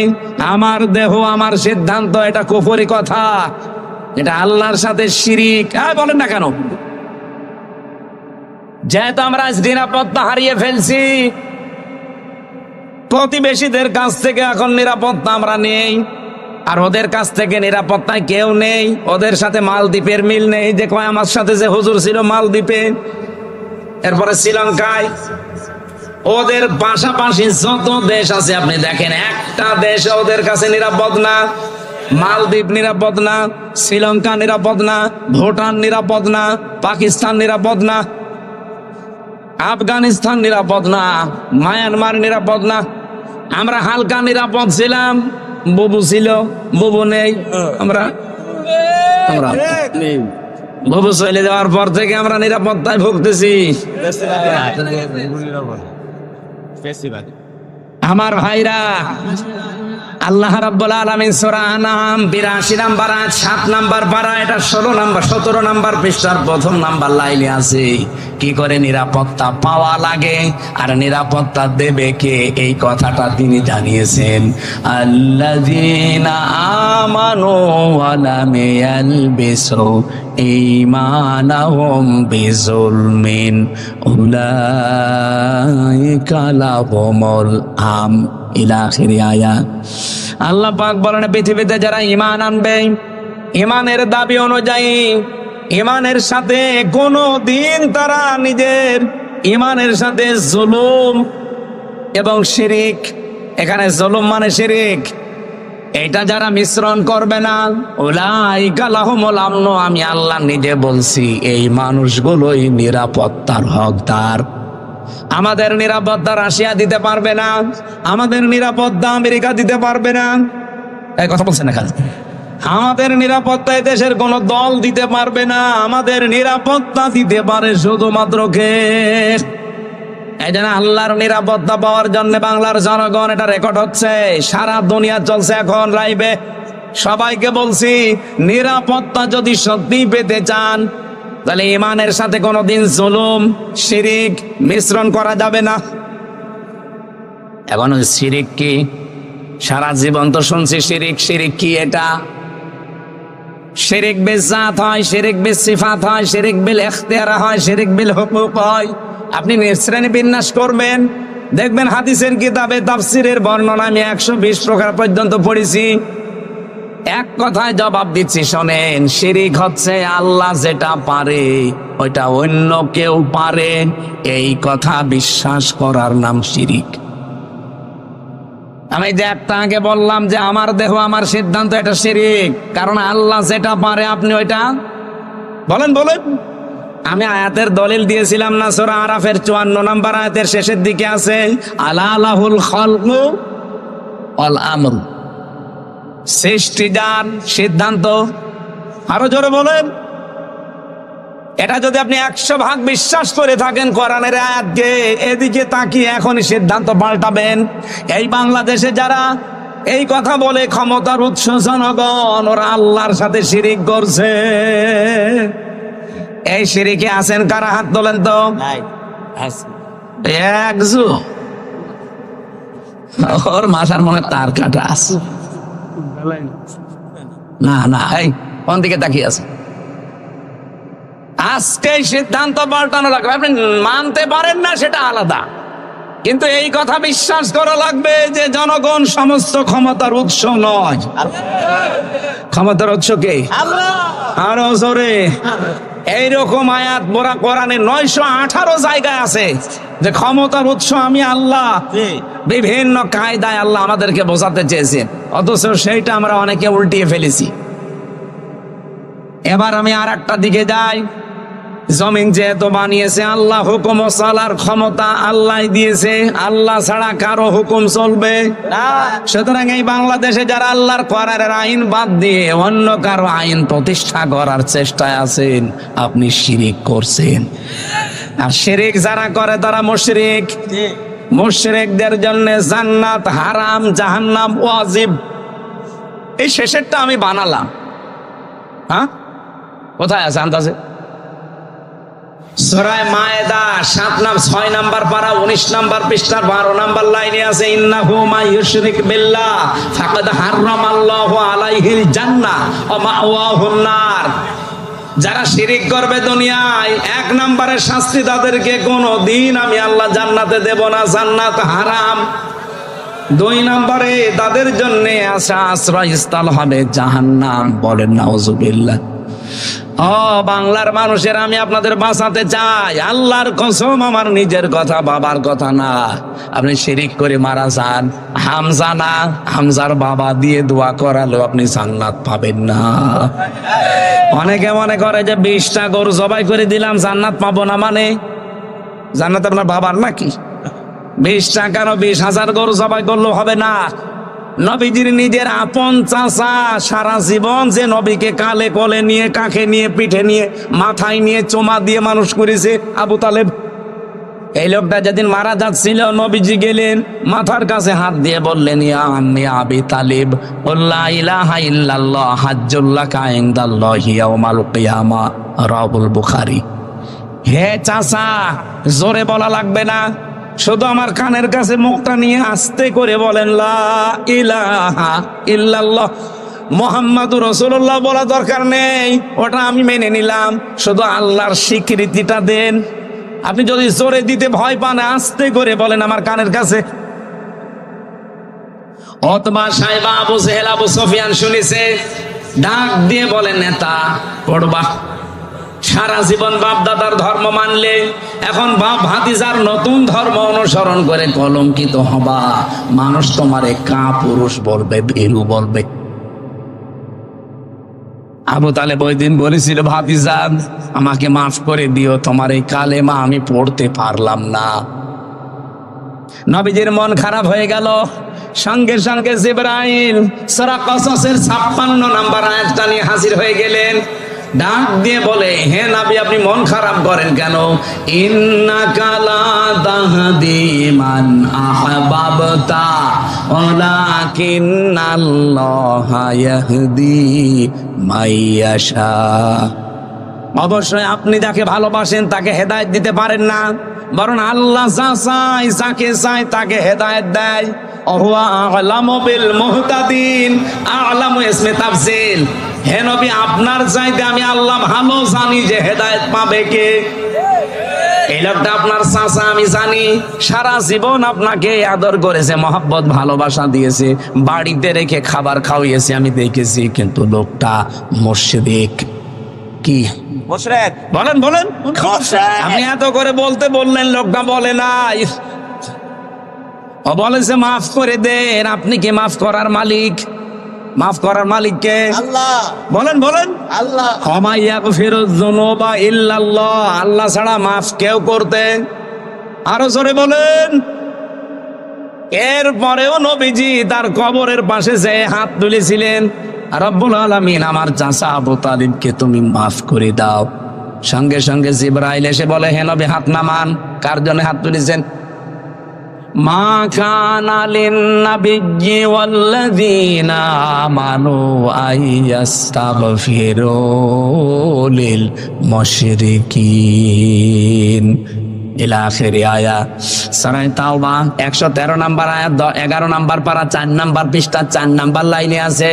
আমার দেহ আমার সিদ্ধান্ত, এটা কুফরি কথা, এটা আল্লাহর সাথে শিরিক। বলেন না কেন? যেহেতু আমরা আজ নিরাপত্তা হারিয়ে ফেলছি, প্রতিবেশীদের কাছ থেকে এখন নিরাপত্তা আমরা নেই, আর ওদের কাছ থেকে নিরাপত্তায় কেউ নেই। ওদের সাথে মালদ্বীপের মিল নেই। যে কয় আমার সাথে যে হুজুর ছিল মালদ্বীপে, এরপরে শ্রীলঙ্কায়, ওদের পাশাপাশি যত দেশ আছে আপনি দেখেন, একটা দেশ ওদের কাছে নিরাপদ না। মালদ্বীপ নিরাপদ না, শ্রীলঙ্কা নিরাপদ না, ভুটান নিরাপদ না, পাকিস্তান নিরাপদ না, আফগানিস্তান নিরাপদ না, মায়ানমার নিরাপদ না। আমরা হালকা নিরাপদ ছিলাম, বুবু ছিল, বুবু নেই। আমরা বুবু চলে যাওয়ার পর থেকে আমরা নিরাপত্তায় ভুগতেছি। আমার ভাইরা, আল্লাহ রাব্বুল আলামিন সূরা আনআম 82 নাম্বার আয়াত 7 নাম্বার পারা, এটা 17 নাম্বার পৃষ্ঠার প্রথম নাম্বার লাইনে আছে কি করে নিরাপত্তা পাওয়া লাগে আর নিরাপত্তা দেবে কে, এই কথাটা তিনি জানিয়েছেন। আল্লাযীনা আমানু ওয়া লাম ইয়ালবিসু ঈমানাহুম বিযুলমিন উলাইকা লাহুমুল আম ইলা আখিরি আয়াত। আল্লাহ পাক বলেন, পৃথিবীতে যারা ঈমান আনবে, ঈমানের দাবি অনুযায়ী ঈমানের সাথে কোনো দিন তারা নিজের ঈমানের সাথে জুলুম এবং শিরিক, এখানে জুলুম মানে শিরিক, এটা যারা মিশ্রণ করবে না, উলাইকা লাহুমুল আমন, আমি আল্লাহ নিজে বলছি এই মানুষগুলোই নিরাপত্তার হকদার। আমাদের নিরাপত্তা রাশিয়া দিতে পারবে না, আমাদের নিরাপত্তা আমেরিকা দিতে পারবে না। এই কথা বলছেন না? আমাদের নিরাপত্তা দেশের কোন দল দিতে পারবে না। আমাদের নিরাপত্তা দিতে পারে শুধুমাত্র কে? এই জন্য আল্লাহর নিরাপত্তা পাওয়ার জন্য বাংলার জনগণ, এটা রেকর্ড হচ্ছে, সারা দুনিয়া চলছে এখন লাইভে। সবাইকে বলছি, নিরাপত্তা যদি সত্যি পেতে চান তাহলে ঈমানের সাথে কোনোদিন জুলুম শিরিক মিশ্রণ করা যাবে না। এখন শিরিক কি? সারা জীবন তো শুনছি শিরিক। শিরিক কি? এটা শিরিক বিল জাত হয়, শিরিক বিল সিফাত হয়, শিরিক বিল ইখতিয়ার হয়, শিরিক বিল হুকুক হয়। আপনি শ্রেণী বিন্যাস করবেন, দেখবেন হাদিসের কিতাবে তাফসীরের বর্ণনা আমি 120 প্রকার পর্যন্ত পড়েছি। এক কথায় জবাব দিচ্ছি, শোনেন। শিরিক হচ্ছে আল্লাহ যেটা পারে ওইটা অন্য কেউ পারে, এই কথা বিশ্বাস করার নাম শিরিক। আমি যে একটা আগে বললাম যে আমার দেহ আমার সিদ্ধান্ত, এটা শিরিক, কারণ আল্লাহ যেটা পারে আপনি ওইটা বলেন বলেন। আমি আয়াতের দলিল দিয়েছিলাম না? সূরা আরাফের 54 নম্বর আয়াতের শেষের দিকে আছে, আলা লাহুল খালকু ওয়াল আমর, সৃষ্টি যার, সিদ্ধান্ত। আরো জোরে বলেন। এটা যদি আপনি 100 ভাগ বিশ্বাস করে থাকেন কোরআনের আয়াতকে, এদিকে তাকিয়ে এখন সিদ্ধান্ত পাল্টাবেন। এই বাংলাদেশে যারা এই কথা বলে ক্ষমতার উৎস জনগণ, ওরা আল্লাহর সাথে শিরিক করছে। এই শিরিকে আছেন কারা? হাত তোলেন তো। একজু ওর মাথার মনে তার কাটা আছে। না না, এই কোন দিকে তাকিয়ে আছে? আজকে সিদ্ধান্ত পাল্টানো লাগবে। আপনি মানতে পারেন না সেটা আলাদা, কিন্তু এই কথা বিশ্বাস করা লাগবে যে জনগণ সমস্ত ক্ষমতার উৎস নয়। ক্ষমতার উৎস কে? আরো জোরে। এইরকম আয়াত বোরা কোরআনে 918 জায়গায় আছে যে ক্ষমতার উৎস আমি আল্লাহ। বিভিন্ন কায়দায় আল্লাহ আমাদেরকে বোঝাতে চেয়েছেন, অথচ সেইটা আমরা অনেকে উল্টিয়ে ফেলেছি। এবার আমি আর একটা দিকে যাই। জমিন যেহেতু বানিয়েছে আল্লাহ, হুকুম ও চলার ক্ষমতা আল্লাহ দিয়েছে, আল্লাহ ছাড়া কারো হুকুম চলবে না। সুতরাং এই বাংলাদেশে যারা আল্লাহর কোরআনের আইন বাদ দিয়ে অন্য কারো আইন প্রতিষ্ঠা করার চেষ্টায় আছেন, আপনি শিরিক করছেন। আর শিরিক যারা করে তারা মুশরিক। মুশরিকদের জন্য জান্নাত হারাম, জাহান্নাম ওয়াজিব। এই শেষেরটা আমি বানালাম। হ্যাঁ, কোথায় আছে আন্দাজে? সূরা মায়েদা 6 নাম্বার পারা 19 নাম্বার পৃষ্ঠার 12 নাম্বার লাইনে আছে, ইন্নাহু মা ইউশরিক বিল্লাহ ফাকাদ হারামাল্লাহু আলাইহিল জান্নাহ ওয়া মাওয়াহুন নার। যারা শিরিক করবে দুনিয়ায়, 1 নম্বরের শাস্তি তাদেরকে কোনদিন আমি আল্লাহ জান্নাতে দেব না, জান্নাত হারাম। 2 নম্বরে তাদের জন্য আশ্রয়স্থল হবে জাহান্নাম। বলেন নাউজুবিল্লাহ। ও বাংলার মানুষের, আমি আপনাদের বাঁচাতে চাই। আল্লাহর কসম, আমার নিজের কথা, বাবার কথা না। আপনি শিরিক করে মারা যান, হামজা না, হামজার বাবা দিয়ে দোয়া করালেও আপনি জান্নাত পাবেন না। অনেকে মনে করে যে 20টা গরু জবাই করে দিলাম জান্নাত পাবো না, মানে জান্নাত আপনার বাবার নাকি? 20 টাকা 20,000 গরু জবাই করলেও হবে না। নবীজির নিজের আপন চাচা সারা জীবন যে নবীকে কালে কোলে নিয়ে, কাঁখে নিয়ে, পিঠে নিয়ে, মাথায় নিয়ে, চোমা দিয়ে মানুষ করেছে, আবু তালেব। এই লোকটা যেদিন মারা যাচ্ছিল, নবীজি গেলেন, মাথার কাছে হাত দিয়ে বললেন, ইয়া আম্মি আবি তালিব, লা ইলাহা ইল্লাল্লাহ হাজ্জুল্লাকা ইনদাল্লাহি ইয়াউমাল কিয়ামা। রাহুল বুখারী। হে চাচা, জোরে বলা লাগবে না, শুধু আমার কানের কাছে মুখটা নিয়ে আস্তে করে বলেন, লা ইলাহা ইল্লাল্লাহ মুহাম্মাদুর রাসূলুল্লাহ বলা দরকার নেই, ওটা আমি মেনে নিলাম। শুধু আল্লাহর স্বীকৃতিটা দেন। আপনি যদি জোরে দিতে ভয় পান, আস্তে করে বলেন আমার কানের কাছে। অতবা সাহেবা আবু জেহেল, আবু সুফিয়ান শুনেছে, ডাক দিয়ে বলেন, নেতা পড়বা। সারা জীবন বাপ দাদার ধর্ম মানলে, এখন বাপ ভাতিজার নতুন ধর্ম অনুসরণ করে কলঙ্কিত হবা। মানুষ তোমারে কাপুরুষ বলবে, ভীরু বলবে। আবু তালেব ওই দিন বলেছিল, ভাতিজান আমাকে মাফ করে দিও, তোমার এই কালেমা আমি পড়তে পারলাম না। নবীজির মন খারাপ হয়ে গেল। সঙ্গে সঙ্গে জিবরাইল সূরা কসসের 56 নাম্বার আয়াতটা নিয়ে হাজির হয়ে গেলেন। ডাক দিয়ে বলে, হে নবী, আপনি মন খারাপ করেন কেন? ইন্নাকা লা তাহদি মান আহবাবতা ওয়ালাকিন্নাল্লাহা ইয়াহদি মাইয়াশা। অবশ্যই আপনি যাকে ভালোবাসেন তাকে হেদায়েত দিতে পারেন না, বরং আল্লাহ যা চায়, যাকে চায় তাকে হেদায়েত দেয়। ওয়া আ'লামু বিল মুহতাদিন। আ'লামু ইসমে তাফসীল। হে নবী, আপনার চাইতে আমি আল্লাহ ভালো জানি যে হেদায়েত পাবে কে। এই লোকটা আপনার চাচা, আমি জানি। সারা জীবন আপনাকে আদর করেছে, মহব্বত ভালোবাসা দিয়েছে, বাড়িতে রেখে খাবার খাওয়িয়েছে, আমি দেখেছি। কিন্তু লোকটা মুশরিক। কি মুশরিক? বলেন বলেন। আপনি এত করে বলতে বললেন, লোকটা বলে নাই। ও বলেছে মাফ করে দেন। আপনি কি মাফ করার মালিক? মাফ করার মালিক কে? আল্লাহ। বলেন বলেন। আল্লাহ। ওয়া ইয়াগফিরুয যুনুবা ইল্লাল্লাহ। আল্লাহ ছাড়া মাফ কেউ করতে? আরো জোরে বলেন। এরপরেও নবীজি তার কবরের পাশে যে হাত তুলেছিলেন, রব্বুল আলামিন আমার চাচা আবু তালিবকে তুমি মাফ করে দাও। সঙ্গে সঙ্গে জিবরাইল এসে বলে, হে নবী হাত নামান। কার জন্য হাত তুলেছেন? মা কানা লিন-নাবিয়্যি ওয়াল্লাযীনা আমানু আইয়াস্তাগফিরু লিল মুশরিকিন। ইলা আখিরি আয়া সূরা তাওবা 113 নম্বর আয়াত 11 নম্বর পারা 4 নম্বর পৃষ্ঠা 4 নম্বর লাইনে আছে,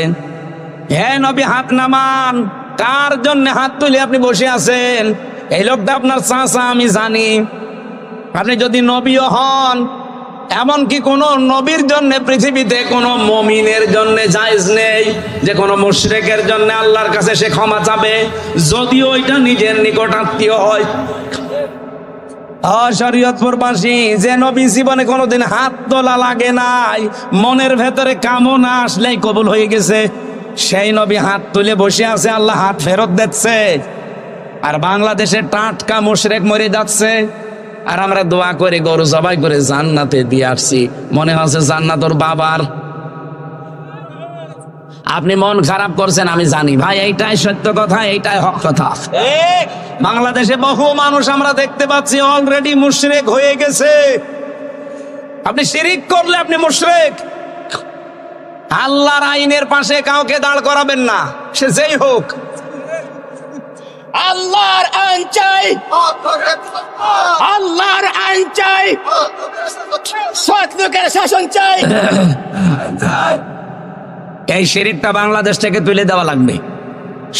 হে নবী হাত নামান। কার জন্য হাত তুলে আপনি বসে আছেন? এই লোকটা আপনার চাচা, আমি জানি। আপনি যদি নবীও হন, এমনকি কোন নবীর জন্য পৃথিবীতে কোন মুমিনের জন্য জায়েজ নেই যে কোন মুশরিকের জন্য আল্লাহর কাছে সে ক্ষমা চাবে, যদিও এটা নিজের নিকট আত্মীয় হয়। শরীয়তপুরবাসী, যে নবী জীবনে কোনোদিন হাত তোলা লাগে নাই, মনের ভেতরে কামনা আসলেই কবুল হয়ে গেছে, সেই নবী হাত তুলে বসে আছে, আল্লাহ হাত ফেরত দিচ্ছে। আর বাংলাদেশে টাটকা মুশরিক মরে যাচ্ছে, আর আমরা দোয়া করে গরু জবাই করে জান্নাতে দিয়ে আসছি, মনে হচ্ছে জান্নাত ওর বাবার। আপনি মন খারাপ করছেন আমি জানি ভাই, এইটাই সত্য কথা, এইটাই হক কথা। বাংলাদেশে বহু মানুষ আমরা দেখতে পাচ্ছি অলরেডি মুশরিক হয়ে গেছে। আপনি শিরিক করলে আপনি মুশরিক। আল্লাহর আইনের পাশে কাউকে দাঁড় করাবেন না, সে যেই হোক। আল্লাহর আইন চাই, আল্লাহর আইন চাই, সৎ লোকের শাসন চাই। এই শিরিকটা বাংলাদেশ থেকে তুলে দেওয়া লাগবে।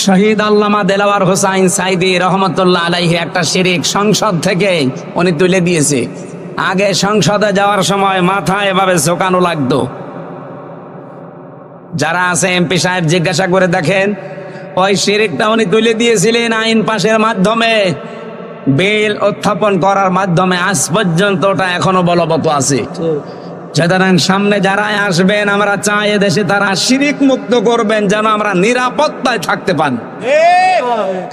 শহীদ আল্লামা দেলাওয়ার হোসাইন সাইদি রহমতুল্লাহ আলাইহি একটা শিরিক সংসদ থেকে উনি তুলে দিয়েছে। আগে সংসদে যাওয়ার সময় মাথায় এভাবে ঝোকানো লাগতো। যারা আছে এমপি সাহেব জিজ্ঞাসা করে দেখেন, ওই শিরিকটা উনি তুলে দিয়েছিলেন আইন পাশের মাধ্যমে, বিল উত্থাপন করার মাধ্যমে। আজ পর্যন্ত ওটা এখনো বলবৎ আছে। সুতরাং সামনে যারা আসবেন, আমরা চাই এদেশে তারা শিরিক মুক্ত করবেন, যেন আমরা নিরাপত্তায় থাকতে পারি।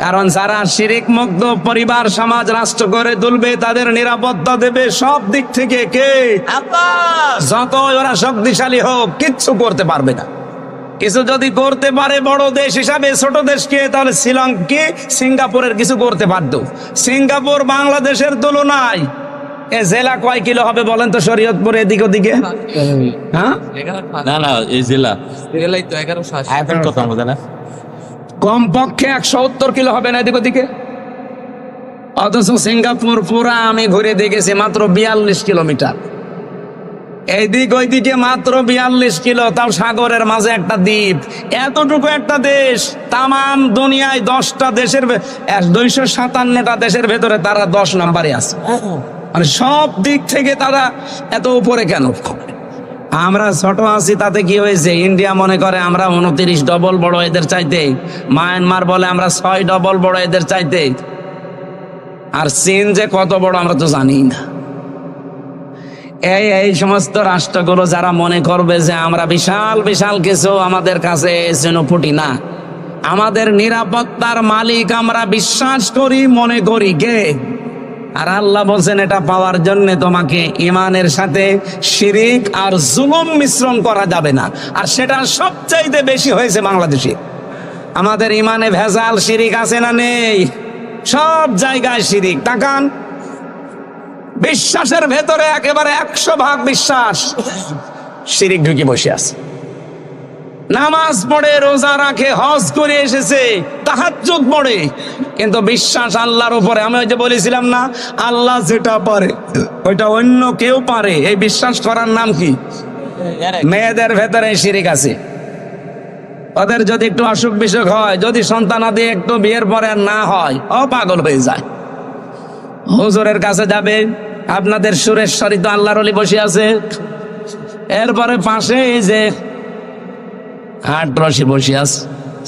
কারণ যারা শিরিক মুক্ত পরিবার, সমাজ, রাষ্ট্র করে তুলবে, তাদের নিরাপত্তা দেবে সব দিক থেকে কে? যত ওরা শক্তিশালী হোক, কিচ্ছু করতে পারবে না। কিছু যদি করতে পারে বড় দেশ হিসাবে ছোট দেশকে, তাহলে শ্রীলঙ্কা, সিঙ্গাপুরের কিছু করতে পারত। সিঙ্গাপুর বাংলাদেশের তুলনায় এ জেলা কয় কিলো হবে বলেন তো? শরীয়তপুর এদিক ওদিকে, হ্যাঁ না না, এই জেলা জেলাই তো 1100 কথা বলে না, কমপক্ষে 170 কিলো হবে না এদিক ওদিকে। অথচ সিঙ্গাপুর পুরা আমি ঘুরে দেখেছি মাত্র 42 কিলোমিটার। এইদিক ওইদিকে মাত্র 42 কিলো, তাও সাগরের মাঝে একটা দ্বীপ। এতটুকু একটা দেশ, তামাম দুনিয়ায় 10টা দেশের 257টা দেশের ভেতরে তারা 10 নম্বরে আছে। মানে সব দিক থেকে তারা এত উপরে কেন? আমরা ছোট আছি, তাতে কি হয়েছে? ইন্ডিয়া মনে করে আমরা 29 ডবল বড় এদের চাইতে, মায়ানমার বলে আমরা 6 ডবল বড় এদের চাইতে, আর চীন যে কত বড় আমরা তো জানি না। এই সমস্ত রাষ্ট্রগুলো যারা মনে করবে যে আমরা বিশাল বিশাল কিছু, আমাদের কাছে ফুটি না। আমাদের নিরাপত্তার মালিক আমরা বিশ্বাস করি, মনে করি কে? আর আল্লাহ বলছেন এটা পাওয়ার জন্য তোমাকে ইমানের সাথে শিরিক আর জুলুম মিশ্রণ করা যাবে না। আর সেটা সবচাইতে বেশি হয়েছে বাংলাদেশে। আমাদের ইমানে ভেজাল শিরিক আছে না নেই? সব জায়গায় শিরিক। তাকান, বিশ্বাসের ভেতরে একেবারে 100% বিশ্বাস, শিরিক ঢুকে বসে আছে। নামাজ পড়ে, রোজা রাখে, হজ করে এসেছে, তাহাজ্জুদ পড়ে, কিন্তু বিশ্বাস আল্লাহর উপরে। আমি ওই যে বলেছিলাম না, আল্লাহ যেটা পারে ওইটা অন্য কেউ পারে। এই বিশ্বাস করার নাম কি? মেয়েদের ভেতরে শিরিক আছে। ওদের যদি একটু অসুখ বিসুখ হয়, যদি সন্তানাদি একটু বিয়ের পরে না হয়, ও পাগল হয়ে যায়। হুজুরের কাছে যাবে, আপনাদের সুরেশ্বরী তো আল্লাহর ওলি বসে আছে, এরপরে পাশে এই যে আটরসি বসে আছে,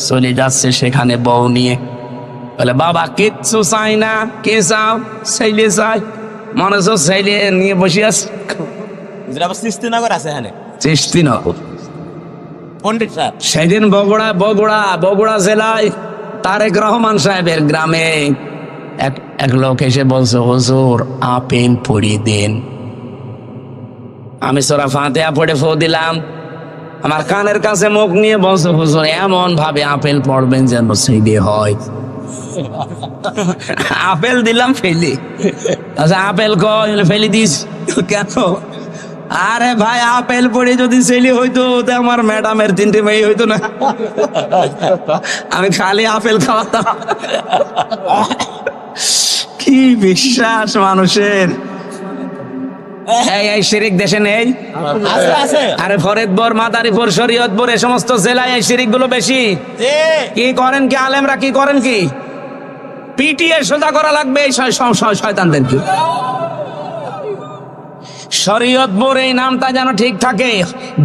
চলে যাচ্ছে সেখানে বউ নিয়ে। বলে বাবা কিচ্ছু চাই না, কে চাও? ছেলে চাই। মনে হচ্ছে ছেলে নিয়ে বসে আছে। সৃষ্টিনগর আছে এখানে, সৃষ্টিনগর। পণ্ডিত স্যার সেদিন বগুড়া জেলায় তারেক রহমান সাহেবের গ্রামে এক লোক এসে বলছে, হুজুর আপেল পড়িয়ে দেন। আমি সূরা ফাতিহা পড়ে ফু দিলাম, আমার কানের কাছে মুখ নিয়ে বলছে, হুজুর এমন ভাবে আপেল পড়বেন যেন ছেলে হয়। আপেল দিলাম, ফেলি। আচ্ছা আপেল কয়? ফেলি দিস কেন? আরে ভাই, আপেল পড়ে যদি ছেলে হইতো তো আমার ম্যাডামের 3টে মেয়ে হইতো না? আমি খালি আপেল খাওয়াতাম। কি কি বিশ্বাস মানুষের! এই শিরিক দেশে নেই? আছে আছে। আরে ফরিদপুর, মাদারীপুর, শরীয়তপুর এই সমস্ত জেলায় এই শিরিক গুলো বেশি। কি করেন কি আলেমরা, কি করেন কি? পিটিয়ে সোজা করা লাগবে এই শয়তানদেরকে। শরীয়তপুর এই নামটা যেন ঠিক থাকে।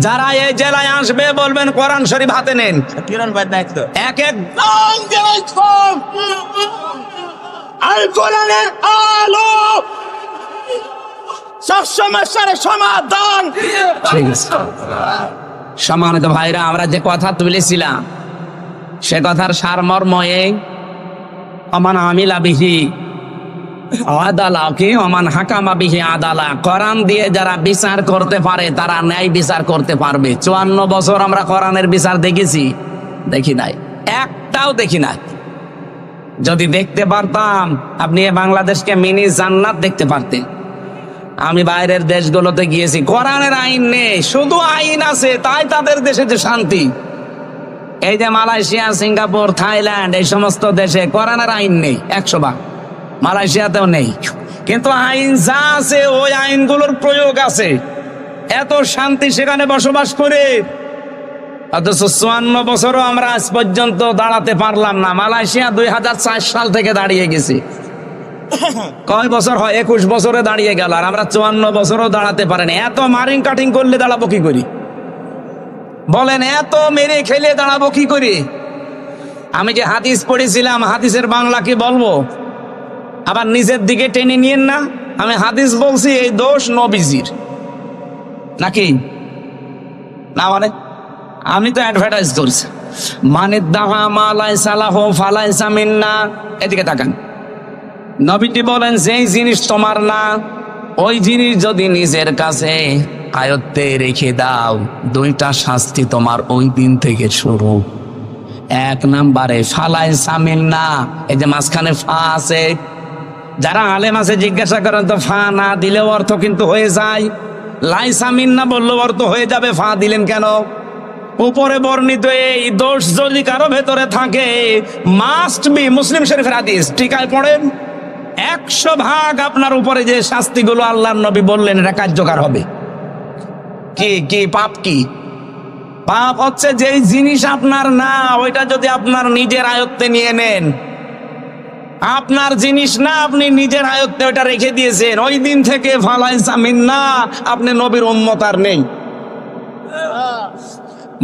যারা এই জেলায় আসবে বলবেন কোরআন শরীফ হাতে নেন। কিরণ ভাই দায়িত্ব। এক এক আল কোরআনের আলো সব সমস্যার সমাধান। ঠিক আছে। সম্মানিত ভাইরা, আমরা যে কথা তুলেছিলাম সে কথার সারমর্ম এই, অমান আমিলা বিহি আদালা কি অমান হাকামা বিহি আদালা। কোরআন দিয়ে যারা বিচার করতে পারে তারা ন্যায় বিচার করতে পারবে। 54 বছর আমরা কোরআনের বিচার দেখেছি? দেখি নাই, একটাও দেখি নাই। যদি দেখতে পারতাম আপনি বাংলাদেশকে মিনি জান্নাত দেখতে পারতেন। আমি বাইরের দেশগুলোতে গিয়েছি, কোরআনের আইন নেই, শুধু আইন আছে, তাই তাদের দেশে যে শান্তি। এই যে মালয়েশিয়া, সিঙ্গাপুর, থাইল্যান্ড এই সমস্ত দেশে কোরআনের আইন নেই 100%। মালয়েশিয়াতেও নেই, কিন্তু আইন যা আছে ওই আইনগুলোর প্রয়োগ আছে। এত শান্তি সেখানে বসবাস করে, অথচ 54 বছরও আমরা আজ পর্যন্ত দাঁড়াতে পারলাম না। মালয়েশিয়া 2004 সাল থেকে দাঁড়িয়ে গেছে। কয় বছর হয়? 21 বছরে দাঁড়িয়ে গেল, আর আমরা 54 বছরও দাঁড়াতে পারিনি। এত মারিং কাটিং করলে দাঁড়াবো কি করি বলেন? এত মেরে খেলে দাঁড়াবো কি করি? আমি যে হাদিস পড়েছিলাম, হাদিসের বাংলা কি বলবো? আবার নিজের দিকে টেনে নিয়েন না। আমি হাদিস বলছি, এই দোষ নবীজির নাকি না? মানে আমি তো অ্যাডভার্টাইজ করছি, মানে দাহা মালাই সালাহ ফালাই সামিন্না। এদিকে তাকান, নবীজি বলেন যেই জিনিস তোমার না ওই জিনিস যদি নিজের কাছে আয়ত্তে রেখে দাও, 2টা শাস্তি তোমার ওই দিন থেকে শুরু। 1 নম্বরে ফালাই সামিন্না, এই যে মাঝখানে ফা আছে, যারা আলেম আছে জিজ্ঞাসা করেন তো ফা না দিলেও অর্থ কিন্তু হয়ে যায়, লাই সামিন্না বললেও অর্থ হয়ে যাবে, ফা দিলেন কেন? উপরে বর্ণিত এই দোষ যদি কারো ভেতরে থাকে, মাস্ট বি, মুসলিম শরীফের হাদিস, টিকায় পড়েন, 100% আপনার উপরে যে শাস্তিগুলো আল্লাহর নবী বললেন এটা কার্যকর হবে। কি কি পাপ? কি পাপ? হচ্ছে যেই জিনিস আপনার না ওইটা যদি আপনার নিজের আয়ত্তে নিয়ে নেন। আপনার জিনিস না, আপনি নিজের আয়ত্তে ওইটা রেখে দিয়েছেন, ওই দিন থেকে ফালাই সামিন্না, আপনি নবীর উম্মত আর নেই।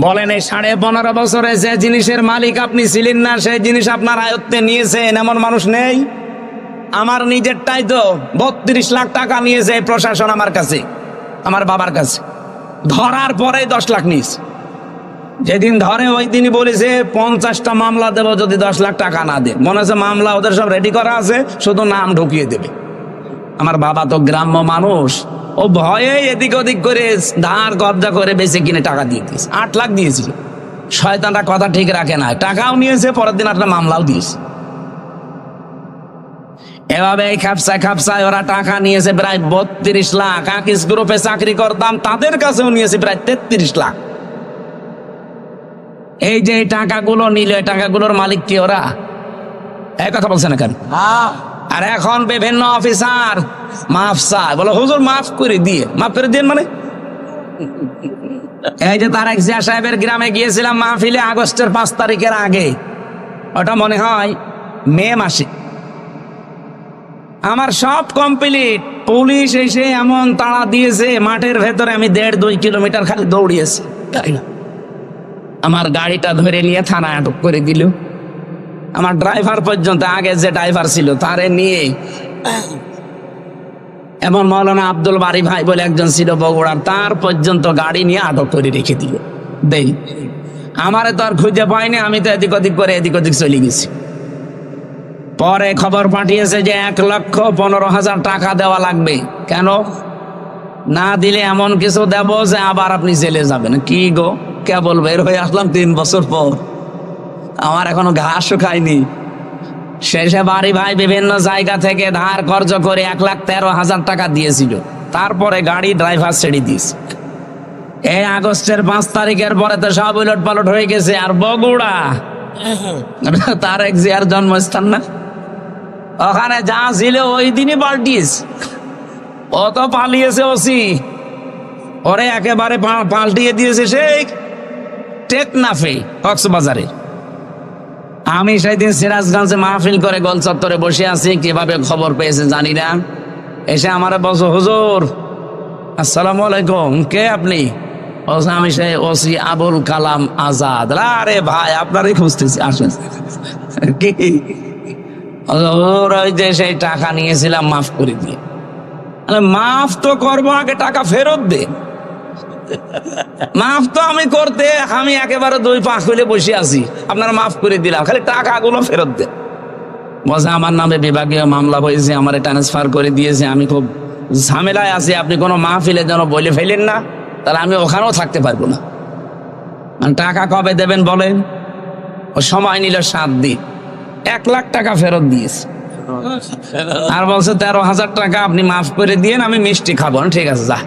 বলেন এই 15.5 বছরে যে জিনিসের মালিক আপনি ছিলেন না সেই জিনিস আপনার আয়ত্তে নিয়েছেন এমন মানুষ নেই? আমার নিজেরটাই তো 32 লাখ টাকা নিয়েছে প্রশাসন আমার কাছে, আমার বাবার কাছে। ধরার পরে 10 লাখ নিয়েছে। যেদিন ধরে ওই দিনই বলেছে 50টা মামলা দেবো যদি 10 লাখ টাকা না দেন। মনে হচ্ছে মামলা ওদের সব রেডি করা আছে, শুধু নাম ঢুকিয়ে দেবে। আমার বাবা তো গ্রাম্য মানুষ, ও ভয়ে এদিক ওদিক করে ধার কবজা করে বেঁচে কিনে টাকা দিয়ে দিয়েছে। 8 লাখ দিয়েছিল। শয়তানরা কথা ঠিক রাখে না, টাকাও নিয়েছে, পরের দিন একটা মামলাও দিয়েছে। এভাবে এই খাপসায় ওরা টাকা নিয়েছে প্রায় 32 লাখ। আকিস গ্রুপে চাকরি করতাম, তাদের কাছেও নিয়েছে প্রায় 33 লাখ। এই যে টাকাগুলো নিল, এই টাকাগুলোর মালিক কি ওরা? এই কথা বলছে না কেন? আর এখন বিভিন্ন অফিসার মাফ চায়, বলে হুজুর মাফ করে দিয়ে, মাফ করে দিন মানে? এই যে তারেক জিয়া সাহেবের গ্রামে গিয়েছিলাম মাহফিলে, আগস্টের 5 তারিখের আগে, ওটা মনে হয় মে মাসে। আমার সব কমপ্লিট, পুলিশ এসে এমন তাড়া দিয়েছে মাঠের ভেতরে, আমি 1.5-2 কিলোমিটার খালি দৌড়িয়েছি। তাই না, আমার গাড়িটা ধরে নিয়ে থানায় আটক করে দিল। আমার ড্রাইভার পর্যন্ত, আগে যে ড্রাইভার ছিল তারে নিয়ে, এমন মৌলানা আব্দুল বারি ভাই বলে একজন ছিল বগুড়ার, তার পর্যন্ত গাড়ি নিয়ে আটক করে রেখে দিল। দেই আমারে তো আর খুঁজে পাইনি, আমি তো এদিক ওদিক করে এদিক ওদিক চলে গেছি। পরে খবর পাঠিয়েছে যে 1,15,000 টাকা দেওয়া লাগবে। কেন? না দিলে এমন কিছু দেব যে আবার আপনি জেলে যাবেন। কি গো, কেবল বের হয়ে আসলাম 3 বছর পর, আমার এখনো ঘাসও খাইনি। শেষে বাড়ি ভাই বিভিন্ন জায়গা থেকে ধার কর্জ করে 1,13,000 টাকা দিয়েছিল। তারপরে গাড়ি ড্রাইভার ছেড়ে দিয়েছে। এই আগস্টের 5 তারিখের পরে তো সব উলট পালট হয়ে গেছে। আর বগুড়া তারেক জিয়ার জন্মস্থান না, ওখানে যা ছিল ওই দিনই পাল্টিয়েছে। ও তো পালিয়েছে ওসি, ওরে একেবারে পাল্টিয়ে দিয়েছে সেই টেকনাফে কক্সবাজারে। আমি সেদিন সিরাজগঞ্জে মাহফিল করে গোল চত্বরে বসে আছি, কিভাবে খবর পেয়েছে জানি না। এসে আমার বলছো, হুজুর আসসালামু আলাইকুম, কে আপনি? আমি সেই ওসি আবুল কালাম আজাদ। আরে ভাই আপনারই খুঁজতেছি, আসেন। কি ওই যে সেই টাকা নিয়েছিলাম মাফ করে দিয়ে। মাফ তো করবো, আগে টাকা ফেরত দে। মাফ তো আমি করতে আমি একেবারে 2 পা খুলে বসে আছি, আপনারা মাফ করে দিলাম, খালি টাকাগুলো ফেরত দে। বলছে আমার নামে বিভাগীয় মামলা হয়েছে, আমার ট্রান্সফার করে দিয়েছে, আমি খুব ঝামেলায় আছি, আপনি কোনো মাহফিলে যেন বলে ফেলেন না, তাহলে আমি ওখানেও থাকতে পারবো না। টাকা কবে দেবেন বলেন? ও সময় নিল 7 দিন, 1 লাখ টাকা ফেরত দিয়েছে। আর বলছে 13,000 টাকা আপনি মাফ করে দিয়েন, আমি মিষ্টি খাবো। ঠিক আছে যা।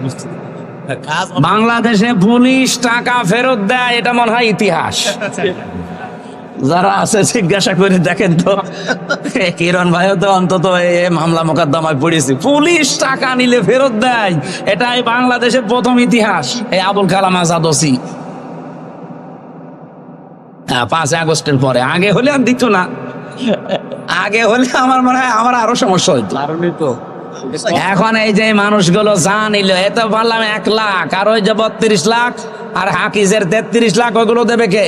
বাংলাদেশে পুলিশ টাকা ফেরত দেয়, এটা মনে হয় ইতিহাস। যারা আছে জিজ্ঞাসা করে দেখেন তো, কিরণ ভাইও তো অন্তত মামলা মোকদ্দমায় পড়েছে, পুলিশ টাকা নিলে ফেরত দেয়, এটাই বাংলাদেশের প্রথম ইতিহাস। এই আবুল কালাম আজাদ ওসি 5 আগস্টের পরে, আগে হলে আর দিত না। আগে হলে আমার মনে হয় আমার আরো সমস্যা হইতো। এখন এই যে মানুষগুলো যা নিল, এত বললাম 1 লাখ, আর ওই যে 32 লাখ আর হাকিজের 33 লাখ, ওগুলো দেবে কে?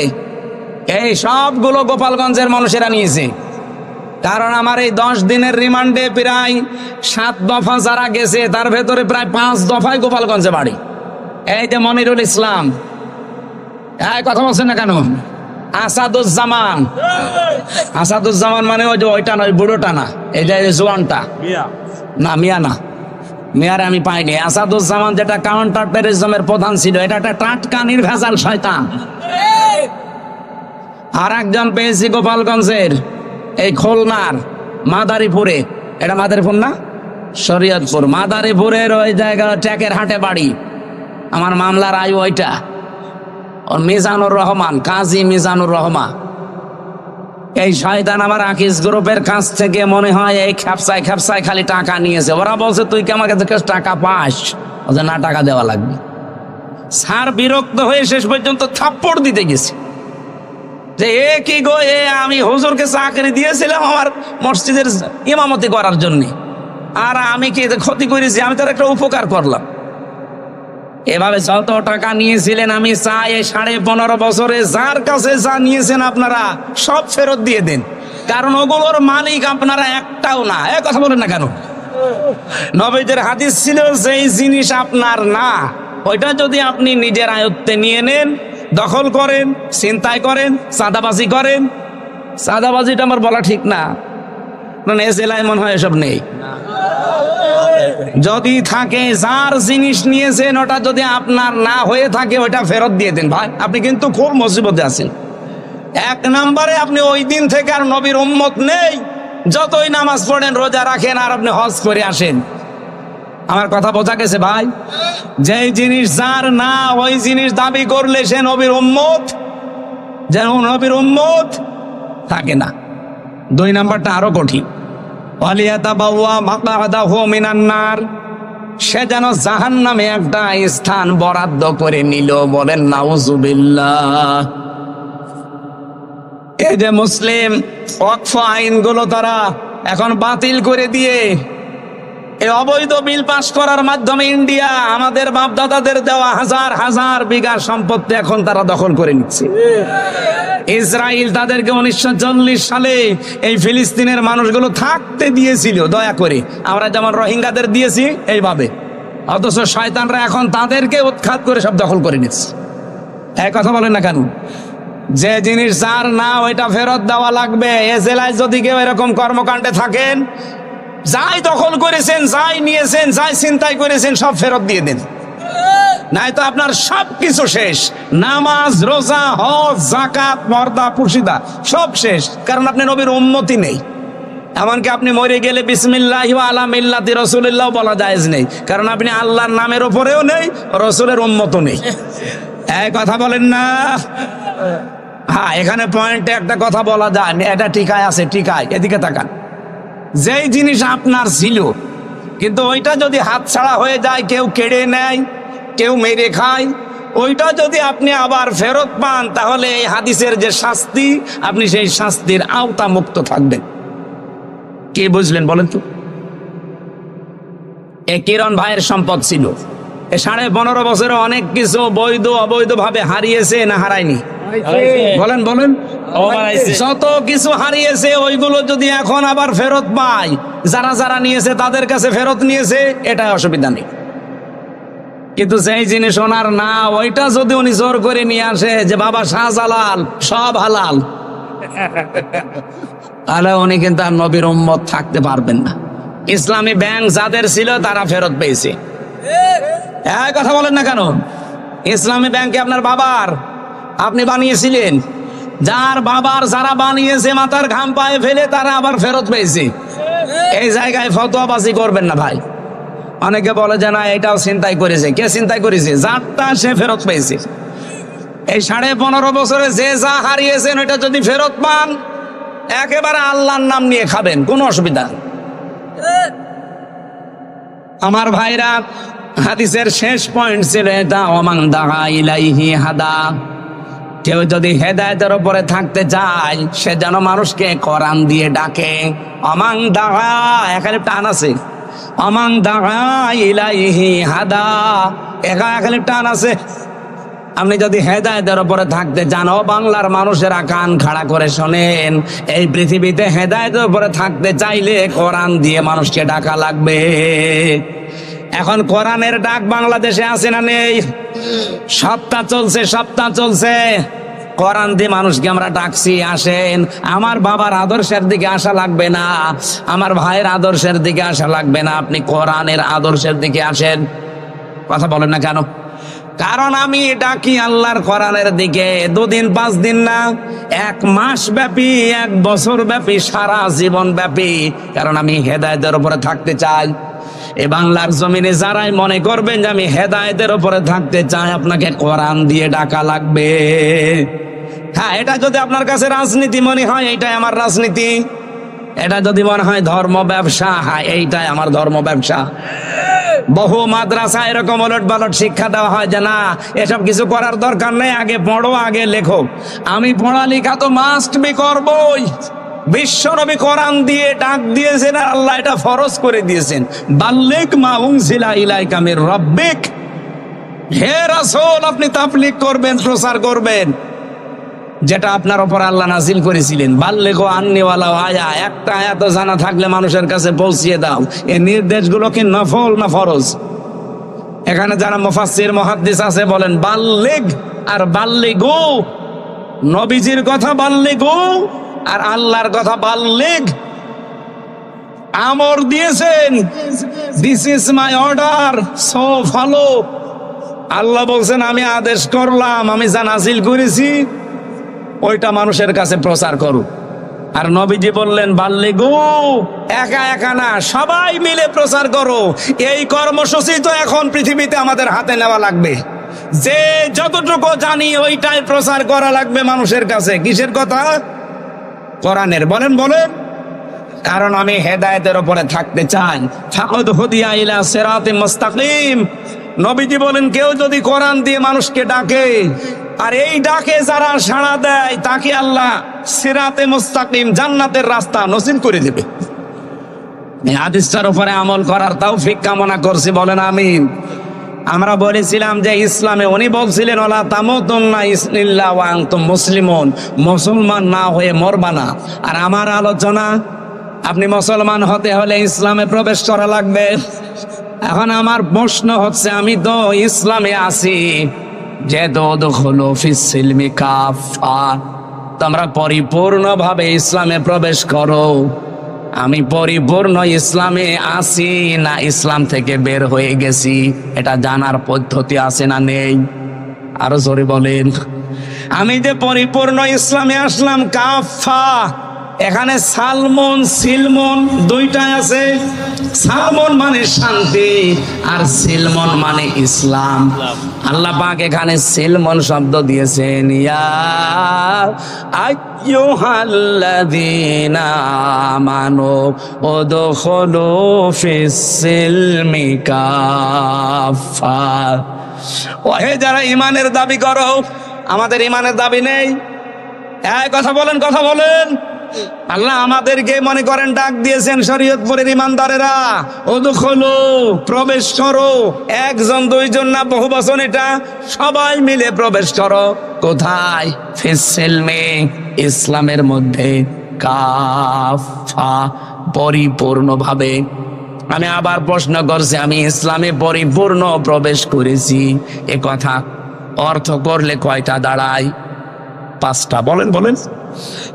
এই সবগুলো গোপালগঞ্জের মানুষেরা নিয়েছে। কারণ আমার এই 10 দিনের রিমান্ডে প্রায় 7 দফা যারা গেছে, তার ভেতরে প্রায় 5 দফায় গোপালগঞ্জে বাড়ি। এই যে মনিরুল ইসলাম, কথা বলছেন না কেন? আসাদুজ্জামান, আসাদুজ্জামান মানে ওই যে ওইটা নয়, বুড়োটা না, এই যে জোয়ানটা না, মিয়া না, মিয়ারে আমি পাইনি। আসাদুজ্জামান যেটা কাউন্টার টেররিজমের প্রধান ছিল, এটা একটা টাটকা নির্ভেজাল শয়তান। আর একজন পেয়েছি গোপালগঞ্জের, এই খুলনার মাদারীপুরে, এটা মাদারীপুর না, শরীয়তপুর, মাদারীপুরের ওই জায়গা ট্যাকের হাটে বাড়ি। আমার মামলার আয়ু ওইটা, ওর মিজানুর রহমান, কাজী মিজানুর রহমান। এই শয়তান আমার আকিজ গ্রুপের কাছ থেকে মনে হয় এই খ্যাপসায় খ্যাপসায় খালি টাকা নিয়েছে। ওরা বলছে তুই কি আমার কাছে টাকা পাস? বলছে না, টাকা দেওয়া লাগবে। স্যার বিরক্ত হয়ে শেষ পর্যন্ত থাপ্পড় দিতে গেছে যে এ কি গো, এ আমি হুজুরকে চাকরি দিয়েছিলাম আমার মসজিদের ইমামতি করার জন্য, আর আমি কি ক্ষতি করেছি? আমি তার একটা উপকার করলাম। এভাবে যত টাকা নিয়েছিলেন আমি চাই এই 15.5 বছরে যার কাছে যা নিয়েছেন আপনারা সব ফেরত দিয়ে দেন, কারণ ওগুলোর মালিক আপনারা একটাও না। কথা বলেন না কেন? নবীদের হাদিস ছিল, যেই জিনিস আপনার না, ওইটা যদি আপনি নিজের আয়ত্তে নিয়ে নেন, দখল করেন, ছিনতাই করেন, চাঁদাবাজি করেন। চাঁদাবাজিটা আমার বলা ঠিক না, কারণ এ জেলায় মনে হয় এসব নেই। যদি থাকে, যার জিনিস নিয়েছেন ওটা যদি আপনার না হয়ে থাকে, ওইটা ফেরত দিয়ে দেন ভাই, আপনি কিন্তু খুব মুসিবতে আছেন। 1 নম্বরে আপনি ওই দিন থেকে আর নবীর উম্মত নেই, যতই নামাজ পড়েন, রোজা রাখেন, আর আপনি হজ করে আসেন। আমার কথা বোঝা গেছে ভাই? যেই জিনিস যার না, ওই জিনিস দাবি করলে সে নবীর উম্মত, যেন নবীর উম্মত থাকে না। 2 নাম্বারটা আরো কঠিন, সে যেন জাহান্নামে একটা স্থান বরাদ্দ করে নিল। বলেন নাউজুবিল্লাহ। এই যে মুসলিম ওয়াকফ আইনগুলো তারা এখন বাতিল করে দিয়ে এই অবৈধ বিল পাস করার মাধ্যমে ইন্ডিয়া আমাদের বাপদাদাদের দেওয়া হাজার হাজার বিঘা সম্পত্তি এখন তারা দখল করে নিচ্ছে। ইসরায়েল তাদেরকে 1940 সালে এই ফিলিস্তিনের মানুষগুলো থাকতে দিয়েছিল দয়া করে, আমরা যেমন রোহিঙ্গাদের দিয়েছি এইভাবে, অথচ শয়তানরা এখন তাদেরকে উৎখাত করে সব দখল করে নিচ্ছে। এক কথা বলেন না কেন? যে জিনিস যার না ওইটা ফেরত দেওয়া লাগবে। এ জেলায় যদি কেউ এরকম কর্মকাণ্ডে থাকেন, যাই দখল করেছেন, যাই নিয়েছেন, যাই চিন্তাই করেছেন, সব ফেরত দিয়ে দেন, নাই তো আপনার সবকিছু শেষ। নামাজ, রোজা, হজ, যাকাত, পর্দা, পুশিদা সব শেষ, কারণ আপনি নবীর উম্মতি নেই। এমনকি আপনি মরে গেলে বিসমিল্লাহি ওয়া আলা মিল্লাতি রাসূলিল্লাহ বলা জায়েজ নেই, কারণ আপনি আল্লাহর নামের উপরেও নেই, রসুলের উম্মতও নেই। এই কথা বলেন না? হ্যাঁ, এখানে পয়েন্টে একটা কথা বলা যায়, এটা টিকায় আছে, টিকায়, এদিকে তাকান। যেই জিনিস আপনার ছিল, কিন্তু ওইটা যদি হাতছাড়া হয়ে যায়, কেউ কেড়ে নেয়, কেউ মেরে খায়, ওইটা যদি আপনি আবার ফেরত পান, তাহলে এই হাদিসের যে শাস্তি, আপনি সেই শাস্তির আওতা মুক্ত থাকবেন। কি বুঝলেন বলেন তো? এ কিরণ ভাইয়ের সম্পদ ছিল, এ 15.5 বছরে অনেক কিছু বৈধ অবৈধ ভাবে হারিয়েছে না হারায়নি? বলেন বলেন। যত কিছু হারিয়েছে ওইগুলো যদি এখন আবার ফেরত পায়, যারা যারা নিয়েছে তাদের কাছে ফেরত নিয়েছে, এটা অসুবিধা নেই। কিন্তু যেই জিনিস ওনার না, ওইটা যদি উনি জোর করে নিয়ে আসে যে বাবা শাহজালাল সব হালাল, তাহলে উনি কিন্তু আর নবীর উম্মত থাকতে পারবেন না। ইসলামী ব্যাংক যাদের ছিল তারা ফেরত পেয়েছে। এই কথা বলেন না কেন? ইসলামী ব্যাংকে আপনার বাবার, আপনি বানিয়েছিলেন, যার বাবার যারা বানিয়েছে মাথার ঘাম পায়ে ফেলে তারা আবার ফেরত পেয়েছে। এই জায়গায় ফতোয়াবাজি করবেন না ভাই। অনেকে বলে যে না এটাও ছিনতাই করেছে। কে ছিনতাই করেছে? যারটা সে ফেরত পেয়েছে। এই 15.5 বছরে যে যা হারিয়েছেন ওইটা যদি ফেরত পান, একেবারে আল্লাহর নাম নিয়ে খাবেন, কোনো অসুবিধা নেই। আমার ভাইরা, হাদিসের শেষ পয়েন্ট ছিল এটা, ওমান দাআ ইলাইহি হাদা। কেউ যদি হেদায়েতের উপরে থাকতে চায়, সে যেন মানুষকে কোরআন দিয়ে ডাকে। ওমান দাআ, এখানে টান আছে, ওমান দাআ ইলাইহি হাদা, এখানে টান আছে। আপনি যদি হেদায়েতের উপরে থাকতে চান, ও বাংলার মানুষেরা কান খাড়া করে শোনেন, এই পৃথিবীতে হেদায়েতের উপরে থাকতে চাইলে কোরআন দিয়ে মানুষকে ডাকা লাগবে। এখন কোরআনের ডাক বাংলাদেশে আছে না নেই? সপ্তাহ চলছে, কোরআন দিয়ে মানুষকে আমরা ডাকছি, আসেন। আমার বাবার আদর্শের দিকে আসা লাগবে না, আমার ভাইয়ের আদর্শের দিকে আসা লাগবে না, আপনি কোরআনের আদর্শের দিকে আসেন। কথা বলেন না কেন? কারণ আমি ডাকি আল্লাহর কোরআনের দিকে। 2 দিন 5 দিন না, 1 মাস ব্যাপী, 1 বছর ব্যাপী, সারা জীবন ব্যাপী। কারণ আমি হেদায়েতের উপরে থাকতে চাই। এই বাংলার জমিনে যারাই মনে করবেন যে আমি হেদায়েতের উপরে থাকতে চাই, আপনাকে কোরআন দিয়ে ডাকা লাগবে। হ্যাঁ, এটা যদি আপনার কাছে রাজনীতি মনে হয়, এইটাই আমার রাজনীতি। এটা যদি মনে হয় ধর্ম ব্যবসা, হ্যাঁ এইটাই আমার ধর্ম ব্যবসা। বহু মাদ্রাসা এরকম ওলট পালট শিক্ষা দেওয়া হয় যে না এসব কিছু করার দরকার নেই, আগে পড়ো আগে লেখো। আমি পড়ালেখা তো মাস্ট বি করবই। বিশ্বনবী কোরআন দিয়ে ডাক দিয়েছেন, আর আল্লাহ এটা ফরজ করে দিয়েছেন, বাল্লিগ মা উনজিলা ইলাইকা মির রাব্বিক। হে রাসূল, আপনি তাবলীগ করবেন, প্রচার করবেন যেটা আপনার উপর আল্লাহ নাজিল করেছিলেন। বাল্লিগু আন্নী ওয়ালাউ আয়া, একটা আয়াত জানা থাকলে মানুষের কাছে পৌঁছিয়ে দাও। এই নির্দেশগুলো কি নফল না ফরজ? এখানে যারা মুফাসসির মুহাদ্দিস আছে বলেন বাল্লিগ আর বাল্লিগু, নবীজির কথা বাল্লিগু আর আল্লাহর কথা বাল্লিগ। আমর দিয়েছেন, this is my order, so follow. Allah বলছেন আমি আদেশ করলাম, আমি যা নাজিল করেছি ওইটা মানুষের কাছে প্রচার করো। আর নবীজি বললেন বাল্লিগু, একা একা না, সবাই মিলে প্রচার করো। এই কর্মসূচি তো এখন পৃথিবীতে আমাদের হাতে নেওয়া লাগবে। যে যতটুকু জানি ওইটাই প্রচার করা লাগবে মানুষের কাছে। কিসের কথা? কোরআনের। বলেন বলেন। কারণ আমি হেদায়েতের উপরে থাকতে চাই। ফাকাদ হুদিয়া ইলা সিরাতিম মুস্তাকিম। নবীজি বলেন কেউ যদি কোরআন দিয়ে মানুষকে ডাকে, আর এই ডাকে যারা সাড়া দেয়, তাকে আল্লাহ সিরাতে মুস্তাকিম, জান্নাতের রাস্তা নসিব করে দেবে। এই হাদিসটার উপরে আমল করার তৌফিক কামনা করছি, বলেন আমিন। আমরা বলেছিলাম যে ইসলামে উনি বলছিলেন ওয়ালা তামুতুন্না ইল্লা ওয়া আনতুম মুসলিমুন, মুসলমান না হয়ে মরবা না। আর আমার আলোচনা, আপনি মুসলমান হতে হলে ইসলামে প্রবেশ করা লাগবে। এখন আমার প্রশ্ন হচ্ছে, আমি তো ইসলামে আছি, যে দুখুলু ফিস সিলমি কাফা, তোমরা পরিপূর্ণভাবে ইসলামে প্রবেশ করো। আমি পরিপূর্ণ ইসলামে আছি না ইসলাম থেকে বের হয়ে গেছি, এটা জানার পদ্ধতি আছে না নেই? আরো জোরে বলেন। আমি যে পরিপূর্ণ ইসলামে আসলাম, কাফা এখানে সালমন সিলমন দুইটাই আছে। সালমন মানে শান্তি আর সিলমন মানে ইসলাম। আল্লাহ পাক এখানে সিলমন শব্দ দিয়েছেন, ইয়া আইয়ুহাল্লাযীনা আমানু উদখুলু ফিস-সিলমি কাফা। ওহে যারা ইমানের দাবি করো, আমাদের ইমানের দাবি নেই। এই কথা বলেন, কথা বলেন। আল্লাহ আমাদেরকে মনে করেন ডাক দিয়েছেন, শরীয়তপুরের ইমানদারেরা, উদখুলু প্রবেশ করো। একজন দুইজন না, বহু বচন এটা, সবাই মিলে প্রবেশ করো। কোথায়? ফিস-সিলমি, ইসলামের মধ্যে, কাফা, পরিপূর্ণভাবে। আমি আবার প্রশ্ন করছি, আমি ইসলামে পরিপূর্ণ প্রবেশ করেছি, এ কথা অর্থ করলে কয়টা দাঁড়ায়? 5টা। বলেন বলেন।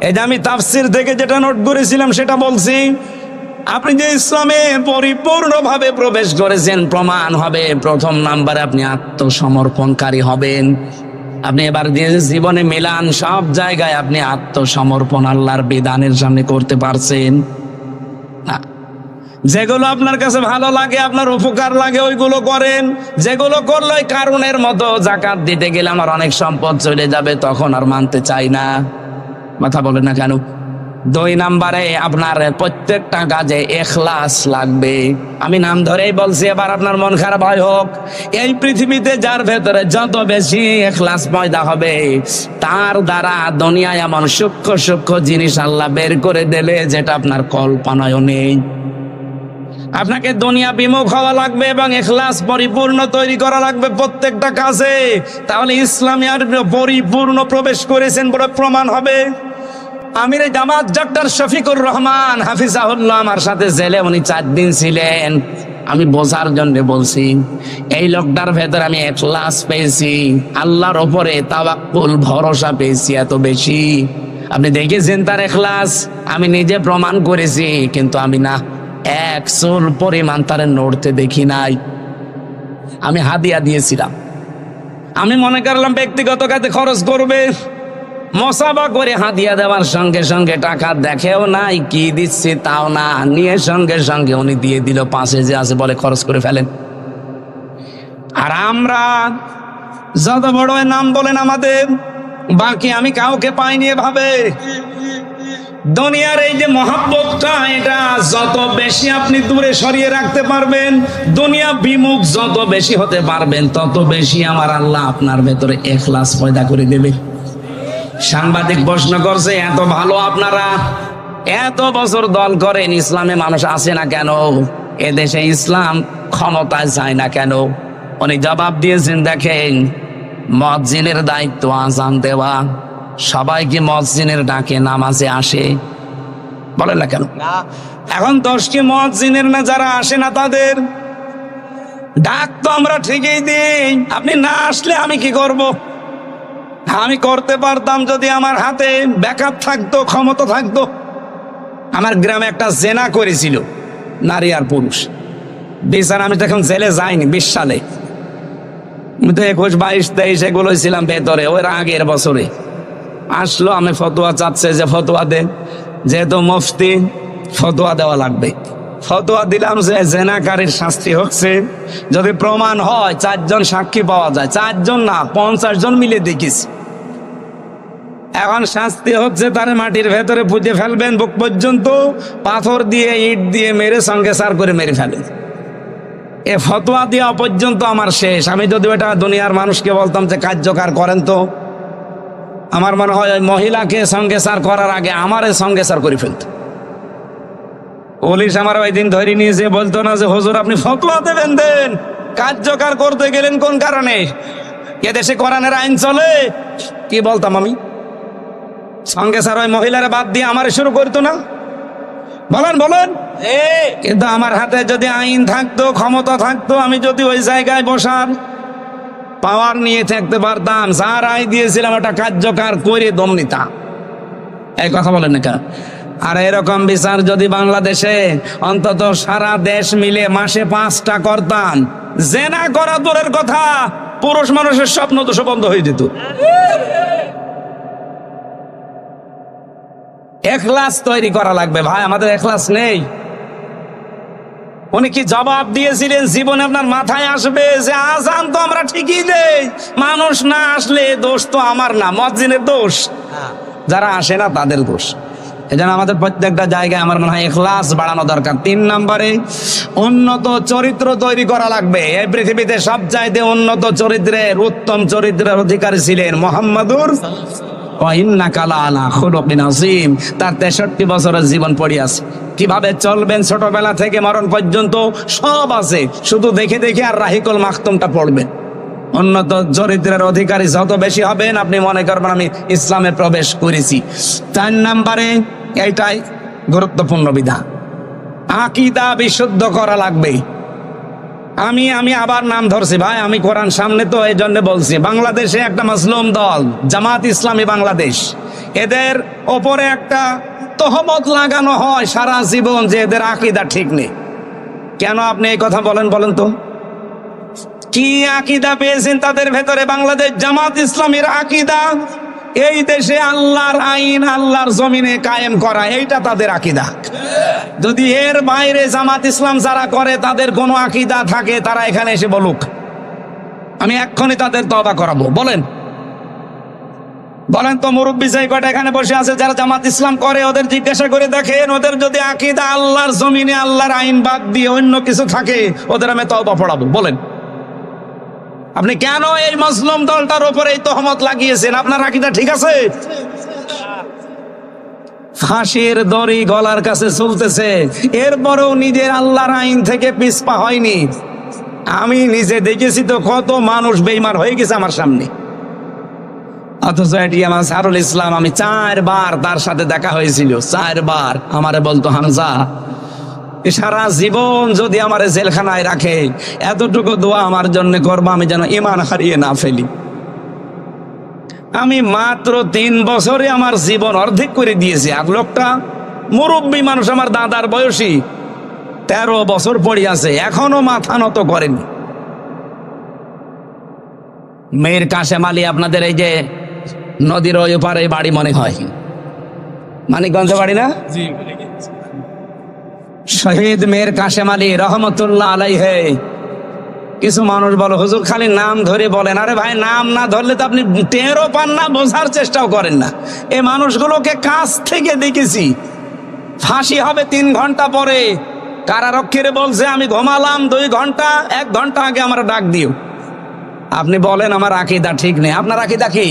এই যে আমি তাফসির থেকে যেটা নোট করেছিলাম সেটা বলছি। আপনি যে ইসলামে পরিপূর্ণভাবে প্রবেশ করেছেন, প্রমাণ হবে প্রথম নাম্বারে আপনি আত্মসমর্পণকারী হবেন। আপনি এবার জীবনে মিলান, সব জায়গায় আপনি আত্মসমর্পণ আল্লাহর বিধানের সামনে করতে পারছেন না। যেগুলো আপনার কাছে ভালো লাগে, আপনার উপকার লাগে, ওইগুলো করেন। যেগুলো করলে ওই কারণের মতো, জাকাত দিতে গেলে আমার অনেক সম্পদ চলে যাবে, তখন আর মানতে চাই না। কথা বলেন না কেন? 2 নাম্বারে আপনার প্রত্যেকটা কাজে ইখলাস লাগবে। আমি নাম ধরেই বলছি, এবার আপনার মন খারাপ হয় হোক। এই পৃথিবীতে যার ভেতরে যত বেশি ইখলাস পয়দা হবে, তার দ্বারা দুনিয়ায় এমন সূক্ষ্ম সূক্ষ্ম জিনিস আল্লাহ বের করে দেবে যেটা আপনার কল্পনায়ও নেই। আপনাকে দুনিয়া বিমুখ হওয়া লাগবে এবং ইখলাস পরিপূর্ণ তৈরি করা লাগবে প্রত্যেকটা কাজে। তাহলে ইসলামে আর পরিপূর্ণ প্রবেশ করেছেন বলে প্রমাণ হবে। আমির জামাত ডক্টর শফিকুর রহমান হাফিজাহুল্লাহ আমার সাথে জেলে উনি 4 দিন ছিলেন। আমি বোঝার জন্য বলছি, এই লোকটার ভেতরে আমি ইখলাস পেয়েছি, আল্লাহর ওপরে তাওয়াক্কুল, ভরসা পেয়েছি এত বেশি। আপনি দেখেছেন তার ইখলাস, আমি নিজে প্রমাণ করেছি। কিন্তু আমি না, 1 চুল পরিমাণ তারে নড়তে দেখি নাই। আমি হাদিয়া দিয়েছিলাম। আমি মনে করলাম ব্যক্তিগত কাজে খরচ করবে, মসাবা করে হাদিয়া দেওয়ার সঙ্গে সঙ্গে টাকা দেখেও নাই, কি দিচ্ছি তাও না, নিয়ে সঙ্গে সঙ্গে উনি দিয়ে দিল। 5 যে আছে বলে খরচ করে ফেলেন। আর আমরা যত বড় নাম বলেন আমাদের, বাকি আমি কাউকে পাইনি এভাবে। দুনিয়ার এই যে মহাব্বতটা, এটা যত বেশি আপনি দূরে সরিয়ে রাখতে পারবেন, দুনিয়া বিমুখ যত বেশি হতে পারবেন, তত বেশি আমার আল্লাহ আপনার ভেতরে ইখলাস পয়দা করে দেবে। সাংবাদিক প্রশ্ন করছে, এত ভালো আপনারা, এত বছর দল করেন, ইসলামে মানুষ আসে না কেন? এদেশে ইসলাম ক্ষমতায় যায় না কেন? উনি জবাব দিয়েছেন, দেখেন, মুয়াজ্জিনের দায়িত্ব আযান দেওয়া। সবাই কি মুয়াজ্জিনের ডাকে নামাজে আসে? বলেন না কেন? এখন 10টি মুয়াজ্জিনের না যারা আসে না, তাদের ডাক তো আমরা ঠিকই দিই। আপনি না আসলে আমি কি করব? আমি করতে পারতাম যদি আমার হাতে ব্যাকআপ থাকতো, ক্ষমতা থাকতো। আমার গ্রামে একটা জেনা করেছিল, নারী আর পুরুষ। বিচার আমি তখন জেলে যাইনি, 20 সালে। আমি তো 21, 22, 23 এগুলোই ছিলাম ভেতরে। ওর আগের বছরে আসলো, আমি ফতোয়া চাচ্ছে যে ফতোয়া দেন, যেহেতু মুফতি ফতোয়া দেওয়া লাগবে। ফতোয়া দিলাম যে জেনাকারীর শাস্তি হচ্ছে, যদি প্রমাণ হয় 4 জন সাক্ষী পাওয়া যায়, 4 জন না 50 জন মিলে দেখিস। এখন শাস্তি হচ্ছে তার মাটির ভেতরে পুঁতে ফেলবেন, বুক পর্যন্ত পাথর দিয়ে, ইট দিয়ে মেরে সঙ্গে সার করে মেরে ফেলেন। এ ফতোয়া দেওয়া পর্যন্ত আমার শেষ। আমি যদি ওটা দুনিয়ার মানুষকে বলতাম যে কার্যকর করেন, তো আমার মনে হয় ওই মহিলাকে সঙ্গে সার করার আগে আমার সঙ্গে সার করে ফেলত। পুলিশ আমার ওই দিন ধরে নিয়ে যে বলতো না যে হুজুর আপনি ফতোয়া দেবেন, দেন, কার্যকর করতে গেলেন কোন কারণে? এদেশে কোরআনের আইন চলে। কি বলতাম আমি? সঙ্গে স্যার ওই মহিলারা বাদ দিয়ে আমার শুরু করতো না? বলেন বলেন। কিন্তু আমার হাতে যদি আইন থাকতো, ক্ষমতা থাকতো, আমি যদি ওই জায়গায় বসার পাওয়ার নিয়ে থাকতে পারতাম, যার রায় দিয়েছিলাম ওটা কার্যকর করে দম নিতাম। এই কথা বলেন না কেন? আর এরকম বিচার যদি বাংলাদেশে অন্তত সারা দেশ মিলে মাসে 5টা করতাম, জেনা করা দূরের কথা, পুরুষ মানুষের স্বপ্ন তো সব বন্ধ হয়ে যেত। এখলাস তৈরি করা লাগবে ভাই, আমাদের এখলাস নেই। উনি কি জবাব দিয়েছিলেন জীবনে আপনার মাথায় আসবে যে আজান তো আমরা ঠিকই দেই, মানুষ না আসলে দোষ তো আমার না, মুয়াজ্জিনের দোষ, যারা আসে না তাদের দোষ। এজন্য আমাদের প্রত্যেকটা জায়গায় আমার মনে হয় ইখলাস বাড়ানো দরকার। 3 নম্বরে উন্নত চরিত্র তৈরি করা লাগবে। এই পৃথিবীতে সবচাইতে উন্নত চরিত্রের, উত্তম চরিত্রের অধিকারী ছিলেন মুহাম্মাদুর ওয়া ইন্নাকা লাআলা খুলুকিন আযীম। তার 63 বছরের জীবন পড়ে আছে, কিভাবে চলবেন ছোটবেলা থেকে মরণ পর্যন্ত সব আছে, শুধু দেখে দেখে আর রাহিকুল মাখতুমটা পড়বেন। উন্নত চরিত্রের অধিকারী যত বেশি হবেন আপনি মনে করবেন আমি ইসলামে প্রবেশ করেছি। 4 নম্বরে এইটাই গুরুত্বপূর্ণ বিধান, আকীদা বিশুদ্ধ করা লাগবে। আমি আবার নাম ধরছি ভাই, আমি কোরআন সামনে তো এই জন্য বলছি। বাংলাদেশে একটা মাসলুম দল জামাত ইসলামী বাংলাদেশ, এদের ওপরে একটা তহমত লাগানো হয় সারা জীবন যে এদের আকীদা ঠিক নেই। কেন আপনি এই কথা বলেন তো? কি আকীদা পেয়েছেন তাদের ভেতরে? বাংলাদেশ জামাত ইসলামীর আকীদা এই দেশে আল্লাহর আইন আল্লাহর জমিনে কায়েম করা, এইটা তাদের আকীদা। যদি এর বাইরে জামাত ইসলাম যারা করে তাদের কোনো আকীদা থাকে, তারা এখানে এসে বলুক, আমি এক্ষুনি তাদের তওবা করাবো। বলেন তো মুরব্বী যে কয়টা এখানে বসে আছে যারা জামাত ইসলাম করে, ওদের জিজ্ঞাসা করে দেখেন, ওদের যদি আকীদা আল্লাহর জমিনে আল্লাহর আইন বাদ দিয়ে অন্য কিছু থাকে, ওদের আমি তওবা পড়াবো। বলেন আপনি কেন এই মাসলুম দলটার উপরে এই তহমত লাগিয়েছেন? আপনার আকীদা ঠিক আছে? ফাঁসির দড়ি গলার কাছে চলতেছে, এরপরেও নিজের আল্লাহর আইন থেকে পিছপা হয়নি। আমি নিজে দেখেছি তো কত মানুষ বেঈমান হয়ে গেছে আমার সামনে, অথচ এটি আমার সারুল ইসলাম, আমি 4 বার তার সাথে দেখা হয়েছিল, 4 বার আমারে বলতো হামজা সারা জীবন যদি আমার জেলখানায় রাখে এতটুকু দোয়া আমার জন্য করবা আমি যেন ঈমান হারিয়ে না ফেলি। আমি মাত্র 3 বছরে আমার জীবন অর্ধেক করে দিয়েছি। আর লোকটা মুরব্বী মানুষ, আমার দাদার বয়সী, 13 বছর পড়ে আছে, এখনো মাথা নত করেনি। মেয়ের কাশেম আলী আপনাদের এই যে নদীর ওই পারে বাড়ি মনে হয়, মানিকগঞ্জে বাড়ি না? শহীদ মেয়ের কাশেম আলী রহমতুল্লাহ আলাইহে। কিছু মানুষ বলো হুজুর খালি নাম ধরে বলেন। আরে ভাই, নাম না ধরলে তো আপনি টেরও পান না, বোঝার চেষ্টাও করেন না। এই মানুষগুলোকে কাছ থেকে দেখেছি। ফাঁসি হবে 3 ঘন্টা পরে, কারারক্ষীরে বলছে আমি ঘুমালাম 2 ঘন্টা, 1 ঘন্টা আগে আমার ডাক দিও। আপনি বলেন আমার আকীদা ঠিক নেই। আপনার আকীদা কি?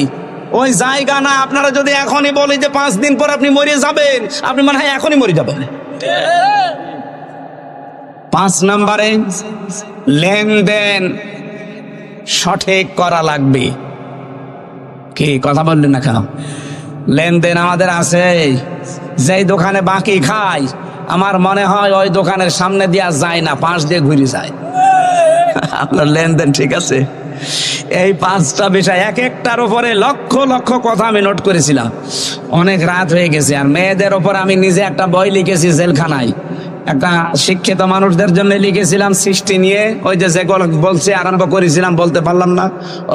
ওই জায়গা না। আপনারা যদি এখনই বলি যে 5 দিন পর আপনি মরে যাবেন, আপনি মনে হয় এখনই মরে যাবেন। 5 নম্বরে লেনদেন সঠিক করা লাগবে। কি কথা বললেন না কেন? লেনদেন আমাদের আছে। যেই দোকানে বাকি খাই, আমার মনে হয় ওই দোকানের সামনে দিয়া যায় না, পাশ দিয়ে ঘুরে যায়। আপনার লেনদেন ঠিক আছে? এই 5টা বিষয়, এক একটার উপরে লক্ষ লক্ষ কথা আমি নোট করেছিলাম। অনেক রাত হয়ে গেছে। আর মেয়েদের ওপর আমি নিজে একটা বই লিখেছি জেলখানায়, একটা শিক্ষিত মানুষদের জন্য লিখেছিলাম সৃষ্টি নিয়ে। ওই যে যেগুলো বলছে আরম্ভ করেছিলাম, বলতে পারলাম না,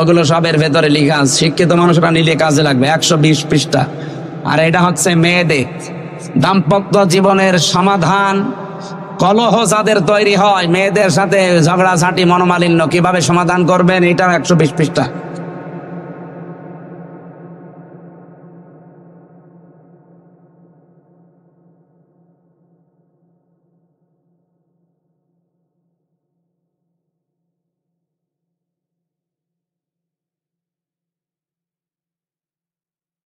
ওগুলো সবের ভেতরে লিখা, শিক্ষিত মানুষরা নিলে কাজে লাগবে। 120 পৃষ্ঠা। আর এটা হচ্ছে মেয়েদের দাম্পত্য জীবনের সমাধান। কলহ যাদের তৈরি হয়, মেয়েদের সাথে ঝগড়াঝাঁটি মনোমালিন্য কিভাবে সমাধান করবেন, এটা 120 পৃষ্ঠা।